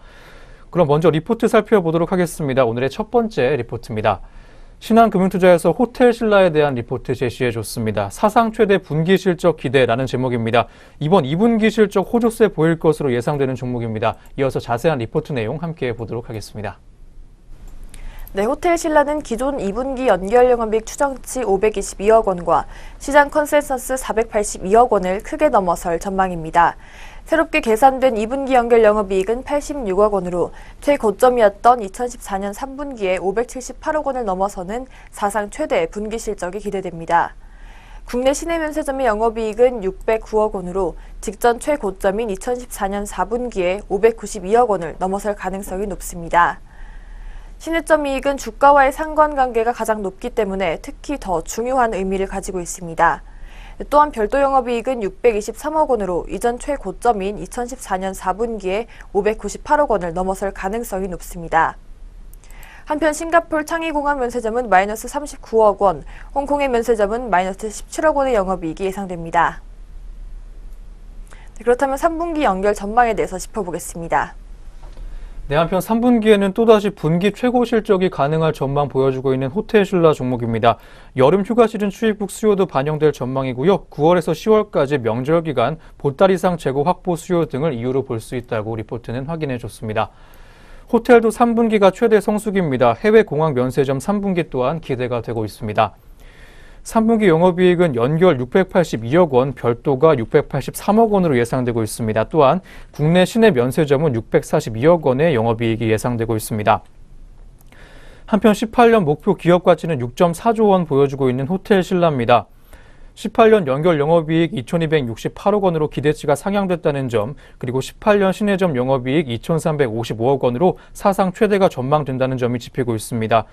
그럼 먼저 리포트 살펴보도록 하겠습니다. 오늘의 첫 번째 리포트입니다. 신한금융투자에서 호텔신라에 대한 리포트 제시해줬습니다. 사상 최대 분기 실적 기대라는 제목입니다. 이번 2분기 실적 호조세 보일 것으로 예상되는 종목입니다. 이어서 자세한 리포트 내용 함께 보도록 하겠습니다. 네, 호텔신라는 기존 2분기 연결 영업이익 추정치 522억 원과 시장 컨센서스 482억 원을 크게 넘어설 전망입니다. 새롭게 계산된 2분기 연결 영업이익은 86억 원으로 최고점이었던 2014년 3분기에 578억 원을 넘어서는 사상 최대 분기 실적이 기대됩니다. 국내 시내 면세점의 영업이익은 609억 원으로 직전 최고점인 2014년 4분기에 592억 원을 넘어설 가능성이 높습니다. 시내점 이익은 주가와의 상관관계가 가장 높기 때문에 특히 더 중요한 의미를 가지고 있습니다. 또한 별도 영업이익은 623억 원으로 이전 최고점인 2014년 4분기에 598억 원을 넘어설 가능성이 높습니다. 한편 싱가포르 창의공항 면세점은 마이너스 39억 원, 홍콩의 면세점은 마이너스 17억 원의 영업이익이 예상됩니다. 그렇다면 3분기 연결 전망에 대해서 짚어보겠습니다. 네, 한편 3분기에는 또다시 분기 최고 실적이 가능할 전망 보여주고 있는 호텔신라 종목입니다. 여름 휴가 시즌 출입국 수요도 반영될 전망이고요. 9월에서 10월까지 명절 기간 보따리상 재고 확보 수요 등을 이유로 볼 수 있다고 리포트는 확인해 줬습니다. 호텔도 3분기가 최대 성수기입니다. 해외 공항 면세점 3분기 또한 기대가 되고 있습니다. 3분기 영업이익은 연결 682억 원, 별도가 683억 원으로 예상되고 있습니다. 또한 국내 시내 면세점은 642억 원의 영업이익이 예상되고 있습니다. 한편 18년 목표 기업 가치는 6.4조 원 보여주고 있는 호텔신라입니다. 18년 연결 영업이익 2,268억 원으로 기대치가 상향됐다는 점, 그리고 18년 시내점 영업이익 2,355억 원으로 사상 최대가 전망된다는 점이 짚히고 있습니다.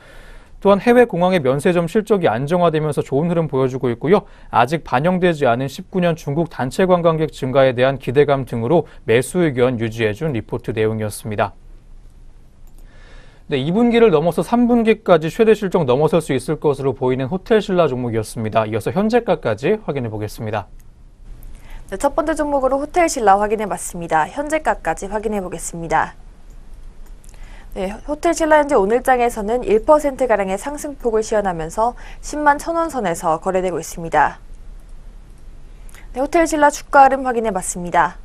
또한 해외 공항의 면세점 실적이 안정화되면서 좋은 흐름 보여주고 있고요. 아직 반영되지 않은 19년 중국 단체 관광객 증가에 대한 기대감 등으로 매수 의견 유지해준 리포트 내용이었습니다. 네, 2분기를 넘어서 3분기까지 최대 실적 넘어설 수 있을 것으로 보이는 호텔신라 종목이었습니다. 이어서 현재가까지 확인해 보겠습니다. 네, 첫 번째 종목으로 호텔신라 확인해 봤습니다. 현재가까지 확인해 보겠습니다. 네, 호텔신라 현재 오늘장에서는 1%가량의 상승폭을 시현하면서 10만 1,000원 선에서 거래되고 있습니다. 네, 호텔신라 주가 흐름 확인해 봤습니다.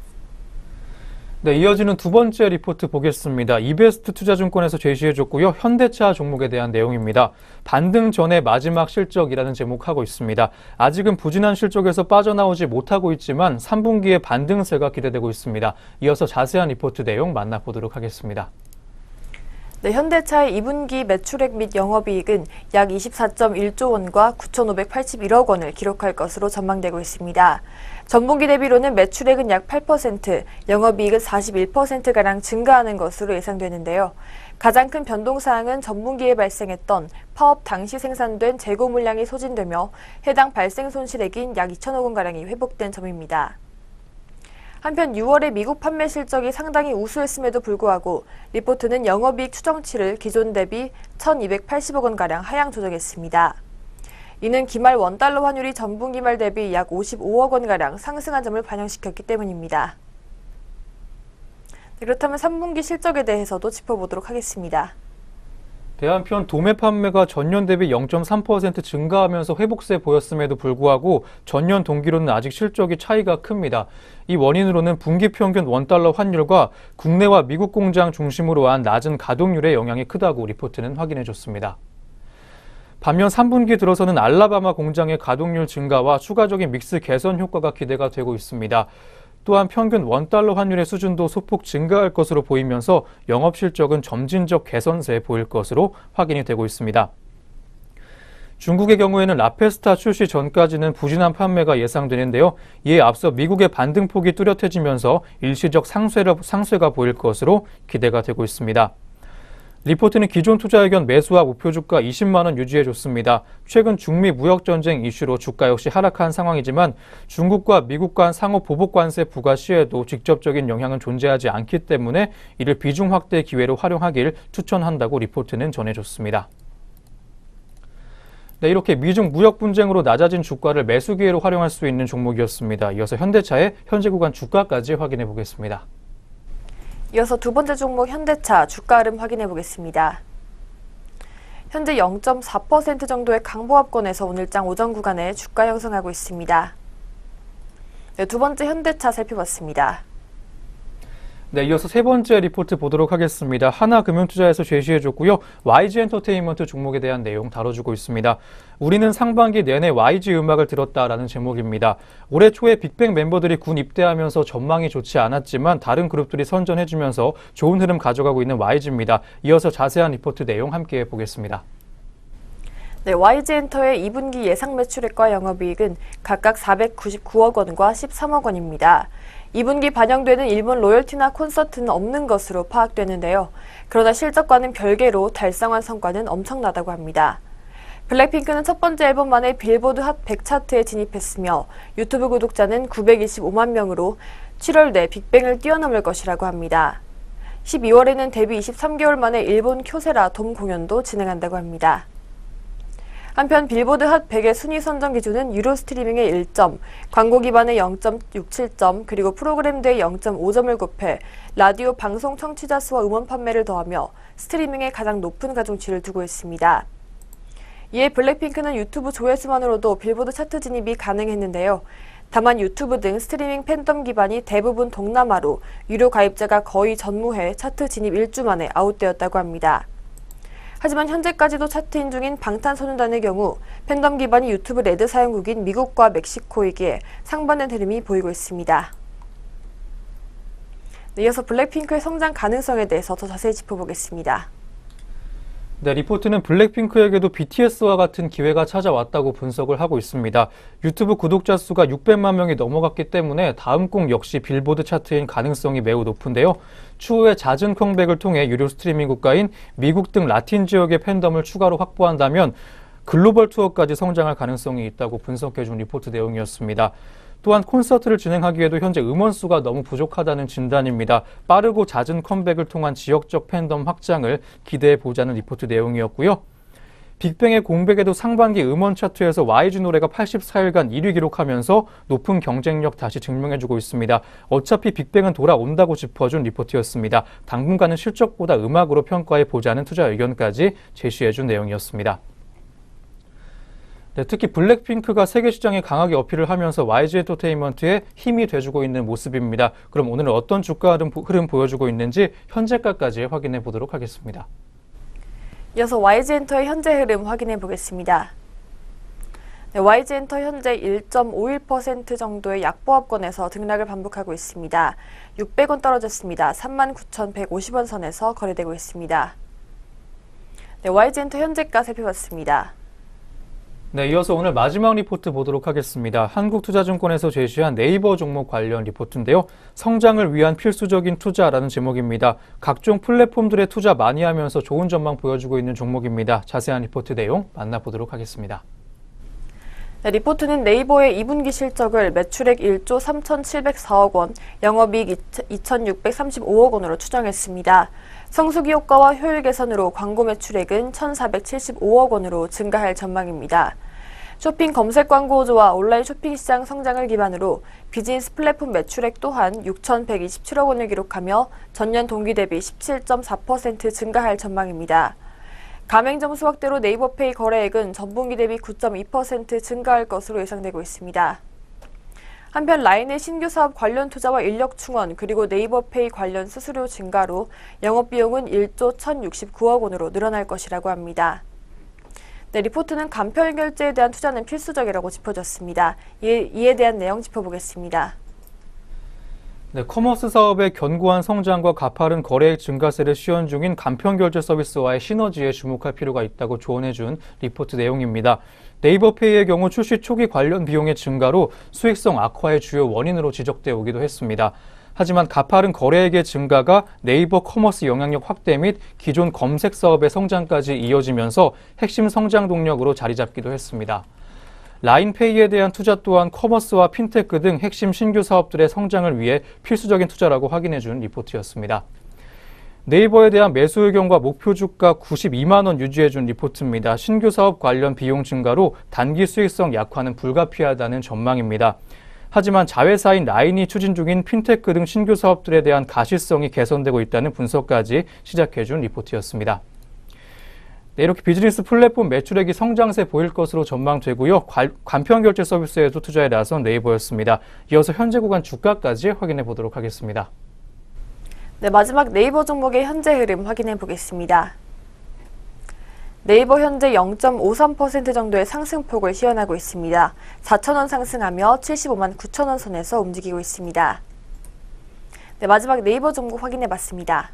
네, 이어지는 두 번째 리포트 보겠습니다. 이베스트 투자증권에서 제시해줬고요. 현대차 종목에 대한 내용입니다. 반등 전의 마지막 실적이라는 제목하고 있습니다. 아직은 부진한 실적에서 빠져나오지 못하고 있지만 3분기에 반등세가 기대되고 있습니다. 이어서 자세한 리포트 내용 만나보도록 하겠습니다. 네, 현대차의 2분기 매출액 및 영업이익은 약 24.1조 원과 9,581억 원을 기록할 것으로 전망되고 있습니다. 전분기 대비로는 매출액은 약 8%, 영업이익은 41%가량 증가하는 것으로 예상되는데요. 가장 큰 변동사항은 전분기에 발생했던 파업 당시 생산된 재고 물량이 소진되며 해당 발생 손실액인 약 2천억 원가량이 회복된 점입니다. 한편 6월의 미국 판매 실적이 상당히 우수했음에도 불구하고 리포트는 영업이익 추정치를 기존 대비 1,280억 원가량 하향 조정했습니다. 이는 기말 원달러 환율이 전분기 말 대비 약 55억 원가량 상승한 점을 반영시켰기 때문입니다. 그렇다면 3분기 실적에 대해서도 짚어보도록 하겠습니다. 한편 도매 판매가 전년 대비 0.3% 증가하면서 회복세 보였음에도 불구하고 전년 동기로는 아직 실적이 차이가 큽니다. 이 원인으로는 분기 평균 원달러 환율과 국내와 미국 공장 중심으로 한 낮은 가동률의 영향이 크다고 리포트는 확인해줬습니다. 반면 3분기 들어서는 알라바마 공장의 가동률 증가와 추가적인 믹스 개선 효과가 기대가 되고 있습니다. 또한 평균 원달러 환율의 수준도 소폭 증가할 것으로 보이면서 영업 실적은 점진적 개선세에 보일 것으로 확인이 되고 있습니다. 중국의 경우에는 라페스타 출시 전까지는 부진한 판매가 예상되는데요. 이에 앞서 미국의 반등폭이 뚜렷해지면서 일시적 상쇄가 보일 것으로 기대가 되고 있습니다. 리포트는 기존 투자 의견 매수와 목표 주가 20만 원 유지해줬습니다. 최근 중미 무역 전쟁 이슈로 주가 역시 하락한 상황이지만 중국과 미국 간 상호 보복 관세 부과 시에도 직접적인 영향은 존재하지 않기 때문에 이를 비중 확대 기회로 활용하길 추천한다고 리포트는 전해줬습니다. 네, 이렇게 미중 무역 분쟁으로 낮아진 주가를 매수 기회로 활용할 수 있는 종목이었습니다. 이어서 현대차의 현재 구간 주가까지 확인해 보겠습니다. 이어서 두 번째 종목 현대차 주가 흐름 확인해 보겠습니다. 현재 0.4% 정도의 강보합권에서 오늘장 오전 구간에 주가 형성하고 있습니다. 네, 두 번째 현대차 살펴봤습니다. 네, 이어서 세 번째 리포트 보도록 하겠습니다. 하나금융투자에서 제시해줬고요. YG엔터테인먼트 종목에 대한 내용 다뤄주고 있습니다. 우리는 상반기 내내 YG 음악을 들었다라는 제목입니다. 올해 초에 빅뱅 멤버들이 군 입대하면서 전망이 좋지 않았지만 다른 그룹들이 선전해주면서 좋은 흐름 가져가고 있는 YG입니다. 이어서 자세한 리포트 내용 함께 보겠습니다. 네, YG엔터의 2분기 예상 매출액과 영업이익은 각각 499억 원과 13억 원입니다. 2분기 반영되는 일본 로열티나 콘서트는 없는 것으로 파악되는데요. 그러나 실적과는 별개로 달성한 성과는 엄청나다고 합니다. 블랙핑크는 첫 번째 앨범 만에 빌보드 핫 100 차트에 진입했으며 유튜브 구독자는 925만 명으로 7월 내 빅뱅을 뛰어넘을 것이라고 합니다. 12월에는 데뷔 23개월 만에 일본 쿄세라 돔 공연도 진행한다고 합니다. 한편 빌보드 핫 100의 순위 선정 기준은 유료 스트리밍의 1점, 광고 기반의 0.67점, 그리고 프로그램대의 0.5점을 곱해 라디오 방송 청취자 수와 음원 판매를 더하며 스트리밍에 가장 높은 가중치를 두고 있습니다. 이에 블랙핑크는 유튜브 조회수만으로도 빌보드 차트 진입이 가능했는데요. 다만 유튜브 등 스트리밍 팬덤 기반이 대부분 동남아로 유료 가입자가 거의 전무해 차트 진입 1주 만에 아웃되었다고 합니다. 하지만 현재까지도 차트인 중인 방탄소년단의 경우 팬덤 기반이 유튜브 레드 사용국인 미국과 멕시코이기에 상반된 흐름이 보이고 있습니다. 네, 이어서 블랙핑크의 성장 가능성에 대해서 더 자세히 짚어보겠습니다. 네, 리포트는 블랙핑크에게도 BTS와 같은 기회가 찾아왔다고 분석을 하고 있습니다. 유튜브 구독자 수가 600만 명이 넘어갔기 때문에 다음 곡 역시 빌보드 차트인 가능성이 매우 높은데요. 추후에 잦은 컴백을 통해 유료 스트리밍 국가인 미국 등 라틴 지역의 팬덤을 추가로 확보한다면 글로벌 투어까지 성장할 가능성이 있다고 분석해준 리포트 내용이었습니다. 또한 콘서트를 진행하기에도 현재 음원 수가 너무 부족하다는 진단입니다. 빠르고 잦은 컴백을 통한 지역적 팬덤 확장을 기대해보자는 리포트 내용이었고요. 빅뱅의 공백에도 상반기 음원 차트에서 YG 노래가 84일간 1위 기록하면서 높은 경쟁력 다시 증명해주고 있습니다. 어차피 빅뱅은 돌아온다고 짚어준 리포트였습니다. 당분간은 실적보다 음악으로 평가해보자는 투자 의견까지 제시해준 내용이었습니다. 네, 특히 블랙핑크가 세계 시장에 강하게 어필을 하면서 YG 엔터테인먼트에 힘이 돼주고 있는 모습입니다. 그럼 오늘은 어떤 주가 흐름 보여주고 있는지 현재가까지 확인해 보도록 하겠습니다. 이어서 YG엔터의 현재 흐름 확인해 보겠습니다. 네, YG엔터 현재 1.51% 정도의 약보합권에서 등락을 반복하고 있습니다. 600원 떨어졌습니다. 39,150원 선에서 거래되고 있습니다. 네, YG엔터 현재가 살펴봤습니다. 네, 이어서 오늘 마지막 리포트 보도록 하겠습니다. 한국투자증권에서 제시한 네이버 종목 관련 리포트인데요. 성장을 위한 필수적인 투자라는 제목입니다. 각종 플랫폼들에 투자 많이 하면서 좋은 전망 보여주고 있는 종목입니다. 자세한 리포트 내용 만나보도록 하겠습니다. 네, 리포트는 네이버의 2분기 실적을 매출액 1조 3,704억 원, 영업이익 2,635억 원으로 추정했습니다. 성수기 효과와 효율 개선으로 광고 매출액은 1,475억 원으로 증가할 전망입니다. 쇼핑 검색 광고주와 온라인 쇼핑 시장 성장을 기반으로 비즈니스 플랫폼 매출액 또한 6,127억 원을 기록하며 전년 동기 대비 17.4% 증가할 전망입니다. 가맹점 수 확대로 네이버페이 거래액은 전분기 대비 9.2% 증가할 것으로 예상되고 있습니다. 한편 라인의 신규 사업 관련 투자와 인력 충원 그리고 네이버페이 관련 수수료 증가로 영업비용은 1조 1,069억 원으로 늘어날 것이라고 합니다. 네, 리포트는 간편 결제에 대한 투자는 필수적이라고 짚어줬습니다. 이에 대한 내용 짚어보겠습니다. 네, 커머스 사업의 견고한 성장과 가파른 거래액 증가세를 시현 중인 간편결제 서비스와의 시너지에 주목할 필요가 있다고 조언해준 리포트 내용입니다. 네이버페이의 경우 출시 초기 관련 비용의 증가로 수익성 악화의 주요 원인으로 지적되어 오기도 했습니다. 하지만 가파른 거래액의 증가가 네이버 커머스 영향력 확대 및 기존 검색 사업의 성장까지 이어지면서 핵심 성장 동력으로 자리 잡기도 했습니다. 라인페이에 대한 투자 또한 커머스와 핀테크 등 핵심 신규 사업들의 성장을 위해 필수적인 투자라고 확인해준 리포트였습니다. 네이버에 대한 매수 의견과 목표 주가 92만 원 유지해준 리포트입니다. 신규 사업 관련 비용 증가로 단기 수익성 약화는 불가피하다는 전망입니다. 하지만 자회사인 라인이 추진 중인 핀테크 등 신규 사업들에 대한 가시성이 개선되고 있다는 분석까지 시작해준 리포트였습니다. 네, 이렇게 비즈니스 플랫폼 매출액이 성장세 보일 것으로 전망되고요. 간편 결제 서비스에도 투자에 나선 네이버였습니다. 이어서 현재 구간 주가까지 확인해 보도록 하겠습니다. 네, 마지막 네이버 종목의 현재 흐름 확인해 보겠습니다. 네이버 현재 0.53% 정도의 상승폭을 시현하고 있습니다. 4,000원 상승하며 75만 9천원 선에서 움직이고 있습니다. 네, 마지막 네이버 종목 확인해 봤습니다.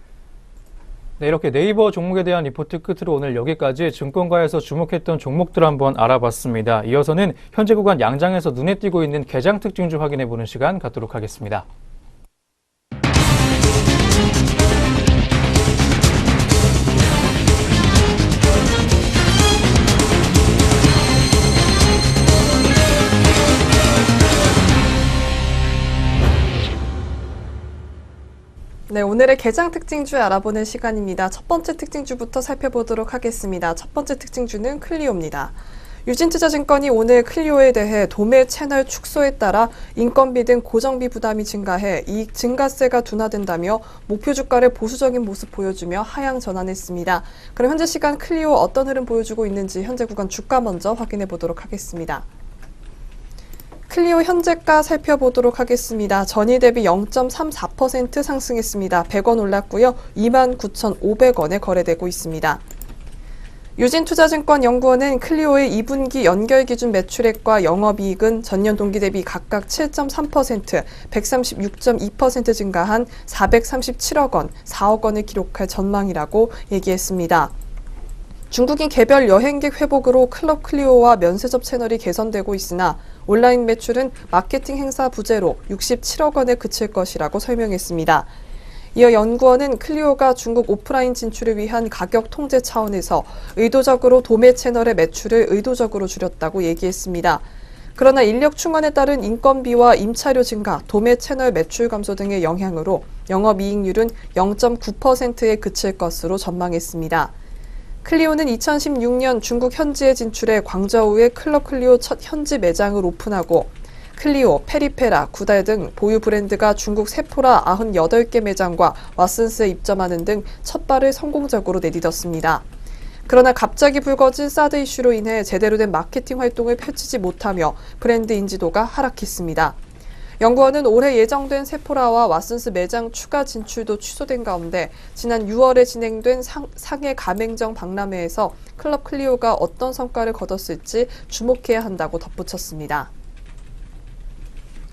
네, 이렇게 네이버 종목에 대한 리포트 끝으로 오늘 여기까지 증권가에서 주목했던 종목들 한번 알아봤습니다. 이어서는 현재 구간 양장에서 눈에 띄고 있는 개장 특징주 확인해 보는 시간 갖도록 하겠습니다. 네, 오늘의 개장 특징주 알아보는 시간입니다. 첫 번째 특징주부터 살펴보도록 하겠습니다. 첫 번째 특징주는 클리오입니다. 유진투자증권이 오늘 클리오에 대해 도매 채널 축소에 따라 인건비 등 고정비 부담이 증가해 이익 증가세가 둔화된다며 목표 주가를 보수적인 모습 보여주며 하향 전환했습니다. 그럼 현재 시간 클리오 어떤 흐름 보여주고 있는지 현재 구간 주가 먼저 확인해 보도록 하겠습니다. 클리오 현재가 살펴보도록 하겠습니다. 전일 대비 0.34% 상승했습니다. 100원 올랐고요. 29,500원에 거래되고 있습니다. 유진투자증권 연구원은 클리오의 2분기 연결 기준 매출액과 영업이익은 전년 동기 대비 각각 7.3%, 136.2% 증가한 437억 원, 4억 원을 기록할 전망이라고 얘기했습니다. 중국인 개별 여행객 회복으로 클럽 클리오와 면세점 채널이 개선되고 있으나 온라인 매출은 마케팅 행사 부재로 67억 원에 그칠 것이라고 설명했습니다. 이어 연구원은 클리오가 중국 오프라인 진출을 위한 가격 통제 차원에서 의도적으로 도매 채널의 매출을 의도적으로 줄였다고 얘기했습니다. 그러나 인력 충원에 따른 인건비와 임차료 증가, 도매 채널 매출 감소 등의 영향으로 영업이익률은 0.9%에 그칠 것으로 전망했습니다. 클리오는 2016년 중국 현지에 진출해 광저우에 클럽 클리오 첫 현지 매장을 오픈하고 클리오, 페리페라, 구달 등 보유 브랜드가 중국 세포라 98개 매장과 왓슨스에 입점하는 등 첫 발을 성공적으로 내딛었습니다. 그러나 갑자기 불거진 사드 이슈로 인해 제대로 된 마케팅 활동을 펼치지 못하며 브랜드 인지도가 하락했습니다. 연구원은 올해 예정된 세포라와 왓슨스 매장 추가 진출도 취소된 가운데 지난 6월에 진행된 상해 가맹점 박람회에서 클럽 클리오가 어떤 성과를 거뒀을지 주목해야 한다고 덧붙였습니다.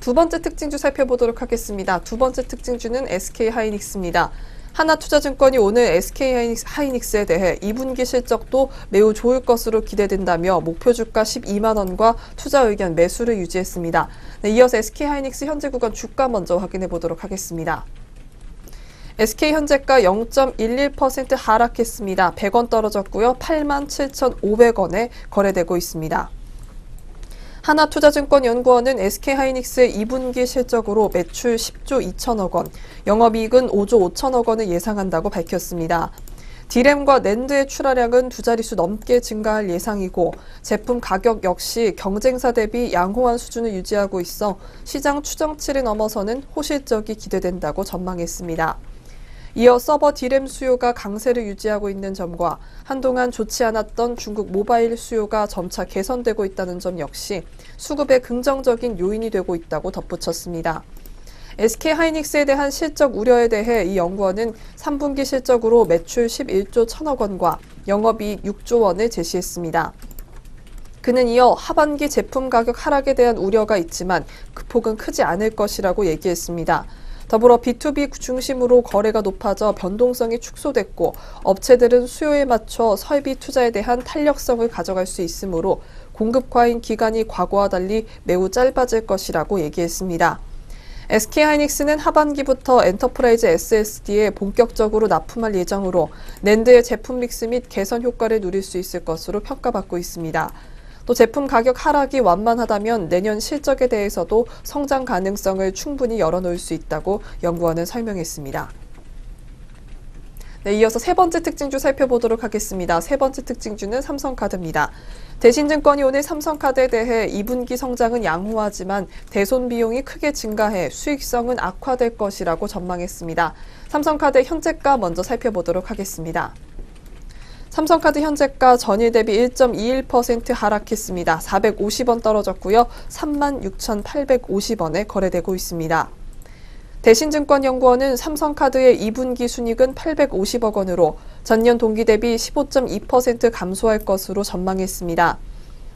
두 번째 특징주 살펴보도록 하겠습니다. 두 번째 특징주는 SK하이닉스입니다. 하나투자증권이 오늘 SK하이닉스에 대해 2분기 실적도 매우 좋을 것으로 기대된다며 목표 주가 12만 원과 투자 의견 매수를 유지했습니다. 네, 이어서 SK하이닉스 현재 구간 주가 먼저 확인해 보도록 하겠습니다. SK 현재가 0.11% 하락했습니다. 100원 떨어졌고요. 87,500원에 거래되고 있습니다. 하나투자증권 연구원은 SK하이닉스의 2분기 실적으로 매출 10조 2천억 원, 영업이익은 5조 5천억 원을 예상한다고 밝혔습니다. 디램과 낸드의 출하량은 두 자릿수 넘게 증가할 예상이고 제품 가격 역시 경쟁사 대비 양호한 수준을 유지하고 있어 시장 추정치를 넘어서는 호실적이 기대된다고 전망했습니다. 이어 서버 디램 수요가 강세를 유지하고 있는 점과 한동안 좋지 않았던 중국 모바일 수요가 점차 개선되고 있다는 점 역시 수급에 긍정적인 요인이 되고 있다고 덧붙였습니다. SK하이닉스에 대한 실적 우려에 대해 이 연구원은 3분기 실적으로 매출 11조 1천억 원과 영업이익 6조 원을 제시했습니다. 그는 이어 하반기 제품 가격 하락에 대한 우려가 있지만 그 폭은 크지 않을 것이라고 얘기했습니다. 더불어 B2B 중심으로 거래가 높아져 변동성이 축소됐고 업체들은 수요에 맞춰 설비 투자에 대한 탄력성을 가져갈 수 있으므로 공급 과잉 기간이 과거와 달리 매우 짧아질 것이라고 얘기했습니다. SK하이닉스는 하반기부터 엔터프라이즈 SSD에 본격적으로 납품할 예정으로 낸드의 제품 믹스 및 개선 효과를 누릴 수 있을 것으로 평가받고 있습니다. 또 제품 가격 하락이 완만하다면 내년 실적에 대해서도 성장 가능성을 충분히 열어놓을 수 있다고 연구원은 설명했습니다. 네, 이어서 세 번째 특징주 살펴보도록 하겠습니다. 세 번째 특징주는 삼성카드입니다. 대신증권이 오늘 삼성카드에 대해 2분기 성장은 양호하지만 대손 비용이 크게 증가해 수익성은 악화될 것이라고 전망했습니다. 삼성카드 현재가 먼저 살펴보도록 하겠습니다. 삼성카드 현재가 전일 대비 1.21% 하락했습니다. 450원 떨어졌고요. 36,850원에 거래되고 있습니다. 대신증권연구원은 삼성카드의 2분기 순이익은 850억 원으로 전년 동기 대비 15.2% 감소할 것으로 전망했습니다.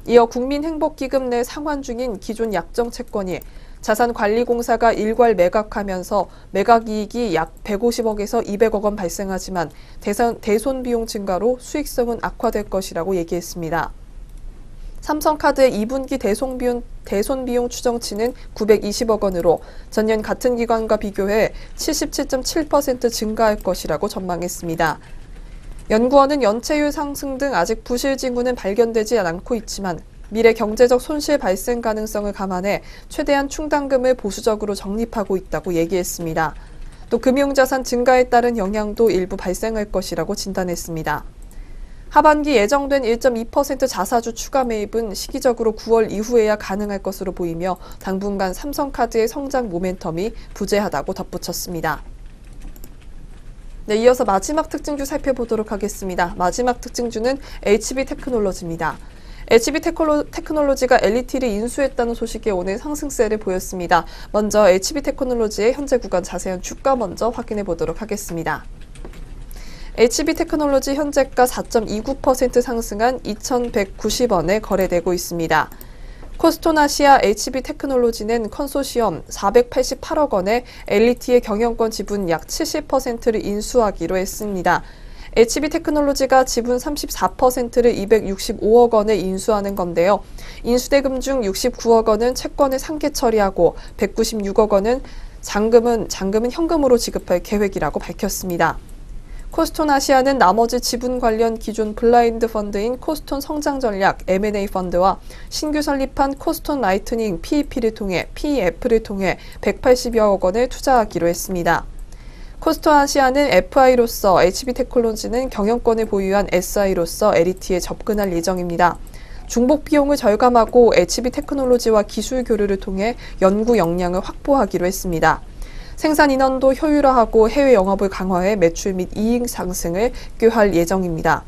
이어 국민행복기금 내 상환 중인 기존 약정 채권이 자산관리공사가 일괄 매각하면서 매각이익이 약 150억에서 200억 원 발생하지만 대손 비용 증가로 수익성은 악화될 것이라고 얘기했습니다. 삼성카드의 2분기 대손 비용 추정치는 920억 원으로 전년 같은 기간과 비교해 77.7% 증가할 것이라고 전망했습니다. 연구원은 연체율 상승 등 아직 부실 징후는 발견되지 않고 있지만 미래 경제적 손실 발생 가능성을 감안해 최대한 충당금을 보수적으로 적립하고 있다고 얘기했습니다. 또 금융자산 증가에 따른 영향도 일부 발생할 것이라고 진단했습니다. 하반기 예정된 1.2% 자사주 추가 매입은 시기적으로 9월 이후에야 가능할 것으로 보이며 당분간 삼성카드의 성장 모멘텀이 부재하다고 덧붙였습니다. 네, 이어서 마지막 특징주 살펴보도록 하겠습니다. 마지막 특징주는 HB테크놀로지입니다. HB테크놀로지가 LET를 인수했다는 소식에 오늘 상승세를 보였습니다. 먼저 HB테크놀로지의 현재 구간 자세한 주가 먼저 확인해 보도록 하겠습니다. HB테크놀로지 현재가 4.29% 상승한 2,190원에 거래되고 있습니다. 코스톤아시아 HB테크놀로지는 컨소시엄 488억 원에 LET의 경영권 지분 약 70%를 인수하기로 했습니다. HB테크놀로지가 지분 34%를 265억 원에 인수하는 건데요. 인수대금 중 69억 원은 채권을 상계 처리하고 196억 원은 잔금은 현금으로 지급할 계획이라고 밝혔습니다. 코스톤아시아는 나머지 지분 관련 기존 블라인드 펀드인 코스톤 성장전략 M&A 펀드와 신규 설립한 코스톤 라이트닝 PEP를 통해 180여억 원을 투자하기로 했습니다. 코스톤아시아는 FI로서 HB테크놀로지는 경영권을 보유한 SI로서 LET에 접근할 예정입니다. 중복 비용을 절감하고 HB테크놀로지와 기술 교류를 통해 연구 역량을 확보하기로 했습니다. 생산 인원도 효율화하고 해외 영업을 강화해 매출 및 이익 상승을 꾀할 예정입니다.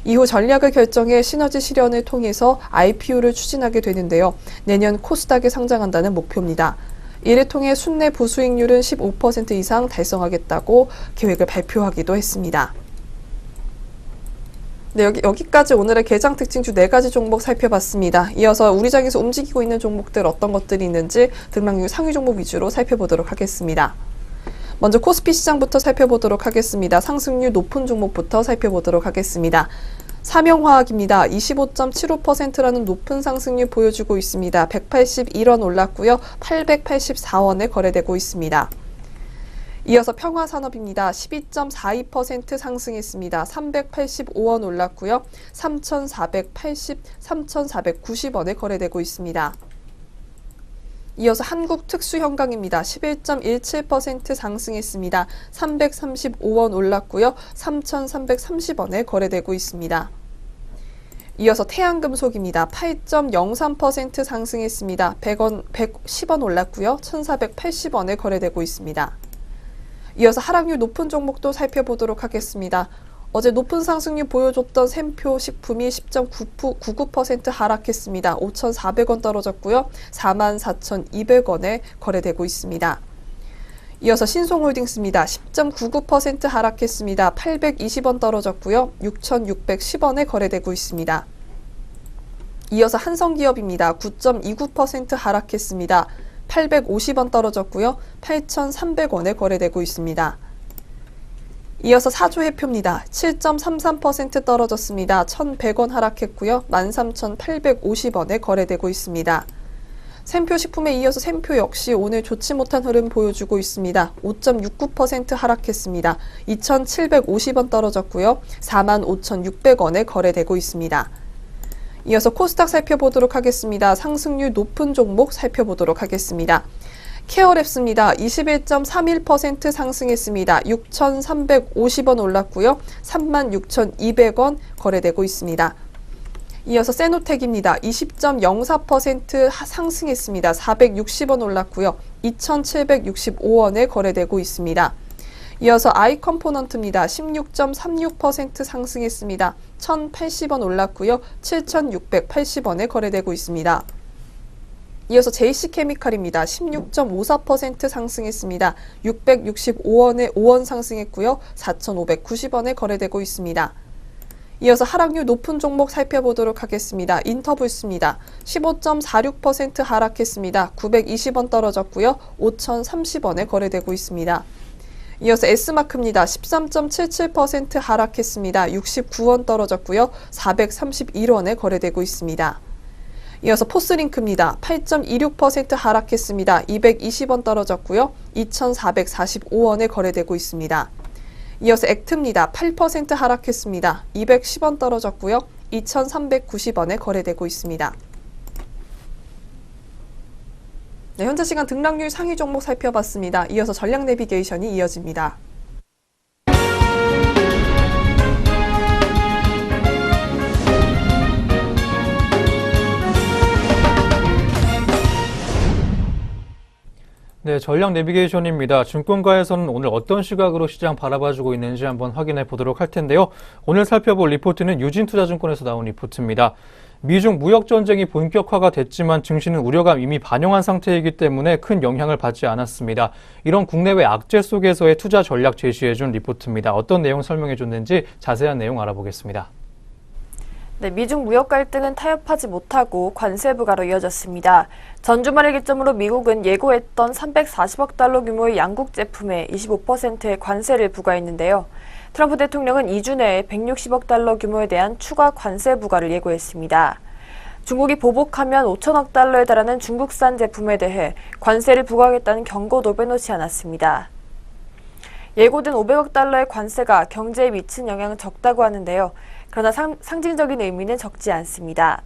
이후 전략을 결정해 시너지 실현을 통해서 IPO를 추진하게 되는데요. 내년 코스닥에 상장한다는 목표입니다. 이를 통해 순내 부수익률은 15% 이상 달성하겠다고 계획을 발표하기도 했습니다. 네, 여기까지 오늘의 개장 특징주 4가지 종목 살펴봤습니다. 이어서 우리 장에서 움직이고 있는 종목들 어떤 것들이 있는지 등락률 상위 종목 위주로 살펴보도록 하겠습니다. 먼저 코스피 시장부터 살펴보도록 하겠습니다. 상승률 높은 종목부터 살펴보도록 하겠습니다. 삼영화학입니다. 25.75%라는 높은 상승률 보여주고 있습니다. 181원 올랐고요. 884원에 거래되고 있습니다. 이어서 평화산업입니다. 12.42% 상승했습니다. 385원 올랐고요. 3,490원에 거래되고 있습니다. 이어서 한국특수형광입니다. 11.17% 상승했습니다. 335원 올랐고요. 3,330원에 거래되고 있습니다. 이어서 태양금속입니다. 8.03% 상승했습니다. 110원 올랐고요. 1,480원에 거래되고 있습니다. 이어서 하락률 높은 종목도 살펴보도록 하겠습니다. 어제 높은 상승률 보여줬던 샘표 식품이 10.99% 하락했습니다. 5,400원 떨어졌고요. 44,200원에 거래되고 있습니다. 이어서 신송홀딩스입니다. 10.99% 하락했습니다. 820원 떨어졌고요. 6,610원에 거래되고 있습니다. 이어서 한성기업입니다. 9.29% 하락했습니다. 850원 떨어졌고요. 8,300원에 거래되고 있습니다. 이어서 사조해표입니다. 7.33% 떨어졌습니다. 1,100원 하락했고요. 13,850원에 거래되고 있습니다. 샘표 식품에 이어서 샘표 역시 오늘 좋지 못한 흐름 보여주고 있습니다. 5.69% 하락했습니다. 2,750원 떨어졌고요. 45,600원에 거래되고 있습니다. 이어서 코스닥 살펴보도록 하겠습니다. 상승률 높은 종목 살펴보도록 하겠습니다. 케어랩스입니다. 21.31% 상승했습니다. 6,350원 올랐고요. 36,200원 거래되고 있습니다. 이어서 세노텍입니다. 20.04% 상승했습니다. 460원 올랐고요. 2,765원에 거래되고 있습니다. 이어서 아이컴포넌트입니다. 16.36% 상승했습니다. 1,080원 올랐고요. 7,680원에 거래되고 있습니다. 이어서 JC케미칼입니다. 16.54% 상승했습니다. 665원에 5원 상승했고요. 4,590원에 거래되고 있습니다. 이어서 하락률 높은 종목 살펴보도록 하겠습니다. 인터불스입니다. 15.46% 하락했습니다. 920원 떨어졌고요. 5,030원에 거래되고 있습니다. 이어서 S마크입니다. 13.77% 하락했습니다. 69원 떨어졌고요. 431원에 거래되고 있습니다. 이어서 포스링크입니다. 8.26% 하락했습니다. 220원 떨어졌고요. 2,445원에 거래되고 있습니다. 이어서 액트입니다. 8% 하락했습니다. 210원 떨어졌고요. 2,390원에 거래되고 있습니다. 네, 현재 시간 등락률 상위 종목 살펴봤습니다. 이어서 전략 내비게이션이 이어집니다. 네, 전략 내비게이션입니다. 증권가에서는 오늘 어떤 시각으로 시장 바라봐주고 있는지 한번 확인해 보도록 할 텐데요. 오늘 살펴볼 리포트는 유진투자증권에서 나온 리포트입니다. 미중 무역전쟁이 본격화가 됐지만 증시는 우려감 이미 반영한 상태이기 때문에 큰 영향을 받지 않았습니다. 이런 국내외 악재 속에서의 투자 전략 제시해준 리포트입니다. 어떤 내용 설명해줬는지 자세한 내용 알아보겠습니다. 네, 미중 무역 갈등은 타협하지 못하고 관세 부과로 이어졌습니다. 전주말을 기점으로 미국은 예고했던 340억 달러 규모의 양국 제품에 25%의 관세를 부과했는데요. 트럼프 대통령은 2주 내에 160억 달러 규모에 대한 추가 관세 부과를 예고했습니다. 중국이 보복하면 5천억 달러에 달하는 중국산 제품에 대해 관세를 부과하겠다는 경고도 빼놓지 않았습니다. 예고된 500억 달러의 관세가 경제에 미친 영향은 적다고 하는데요. 그러나 상징적인 의미는 적지 않습니다.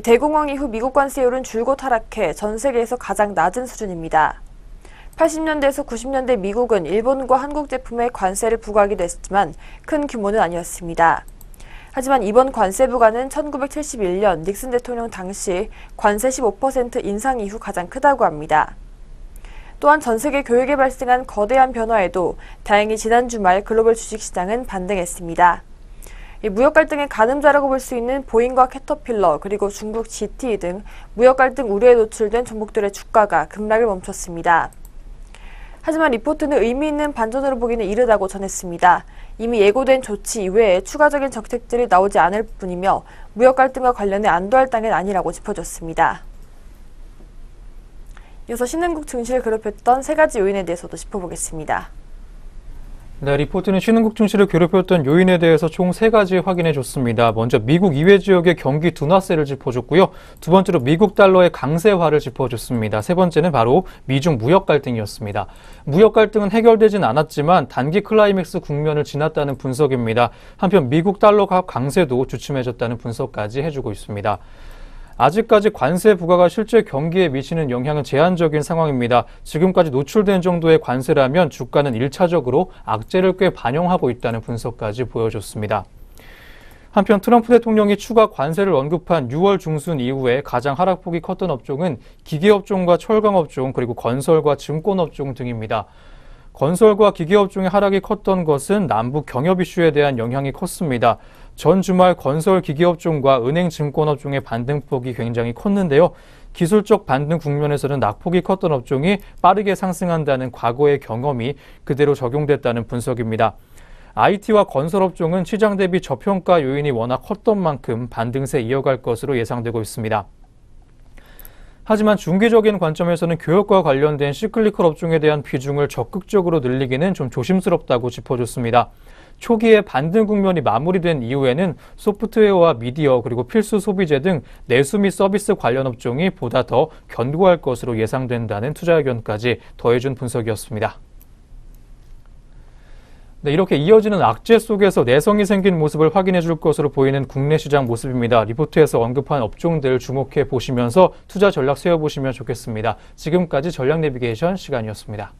대공황 이후 미국 관세율은 줄곧 하락해 전 세계에서 가장 낮은 수준입니다. 80년대에서 90년대 미국은 일본과 한국 제품에 관세를 부과하기도 했지만 큰 규모는 아니었습니다. 하지만 이번 관세 부과는 1971년 닉슨 대통령 당시 관세 15% 인상 이후 가장 크다고 합니다. 또한 전 세계 교역에 발생한 거대한 변화에도 다행히 지난 주말 글로벌 주식시장은 반등했습니다. 무역 갈등의 가늠자라고 볼 수 있는 보잉과 캐터필러 그리고 중국 GT 등 무역 갈등 우려에 노출된 종목들의 주가가 급락을 멈췄습니다. 하지만 리포트는 의미 있는 반전으로 보기는 이르다고 전했습니다. 이미 예고된 조치 이외에 추가적인 정책들이 나오지 않을 뿐이며 무역 갈등과 관련해 안도할 땅은 아니라고 짚어줬습니다. 이어서 신흥국 증시를 괴롭혔던 세 가지 요인에 대해서도 짚어보겠습니다. 네, 리포트는 신흥국 증시를 괴롭혔던 요인에 대해서 총 3가지 확인해 줬습니다. 먼저 미국 이외 지역의 경기 둔화세를 짚어줬고요. 두 번째로 미국 달러의 강세화를 짚어줬습니다. 세 번째는 바로 미중 무역 갈등이었습니다. 무역 갈등은 해결되진 않았지만 단기 클라이맥스 국면을 지났다는 분석입니다. 한편 미국 달러 강세도 주춤해졌다는 분석까지 해주고 있습니다. 아직까지 관세 부과가 실제 경기에 미치는 영향은 제한적인 상황입니다. 지금까지 노출된 정도의 관세라면 주가는 1차적으로 악재를 꽤 반영하고 있다는 분석까지 보여줬습니다. 한편 트럼프 대통령이 추가 관세를 언급한 6월 중순 이후에 가장 하락폭이 컸던 업종은 기계업종과 철강업종 그리고 건설과 증권업종 등입니다. 건설과 기계업종의 하락이 컸던 것은 남북 경협 이슈에 대한 영향이 컸습니다. 전 주말 건설 기계업종과 은행 증권업종의 반등폭이 굉장히 컸는데요. 기술적 반등 국면에서는 낙폭이 컸던 업종이 빠르게 상승한다는 과거의 경험이 그대로 적용됐다는 분석입니다. IT와 건설업종은 시장 대비 저평가 요인이 워낙 컸던 만큼 반등세 이어갈 것으로 예상되고 있습니다. 하지만 중기적인 관점에서는 교역과 관련된 시클리컬 업종에 대한 비중을 적극적으로 늘리기는 좀 조심스럽다고 짚어줬습니다. 초기에 반등 국면이 마무리된 이후에는 소프트웨어와 미디어 그리고 필수 소비재 등 내수 및 서비스 관련 업종이 보다 더 견고할 것으로 예상된다는 투자 의견까지 더해준 분석이었습니다. 네, 이렇게 이어지는 악재 속에서 내성이 생긴 모습을 확인해 줄 것으로 보이는 국내 시장 모습입니다. 리포트에서 언급한 업종들 주목해 보시면서 투자 전략 세워보시면 좋겠습니다. 지금까지 전략 내비게이션 시간이었습니다.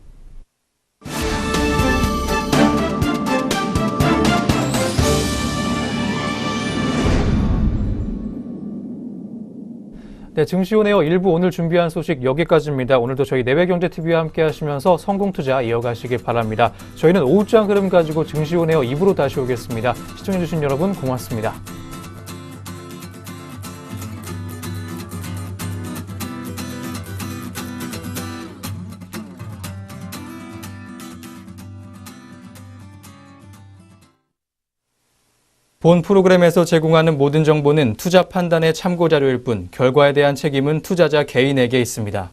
네, 증시오네어 1부 오늘 준비한 소식 여기까지입니다. 오늘도 저희 내외경제TV와 함께 하시면서 성공투자 이어가시길 바랍니다. 저희는 오후장 흐름 가지고 증시오네어 2부로 다시 오겠습니다. 시청해주신 여러분 고맙습니다. 본 프로그램에서 제공하는 모든 정보는 투자 판단의 참고 자료일 뿐 결과에 대한 책임은 투자자 개인에게 있습니다.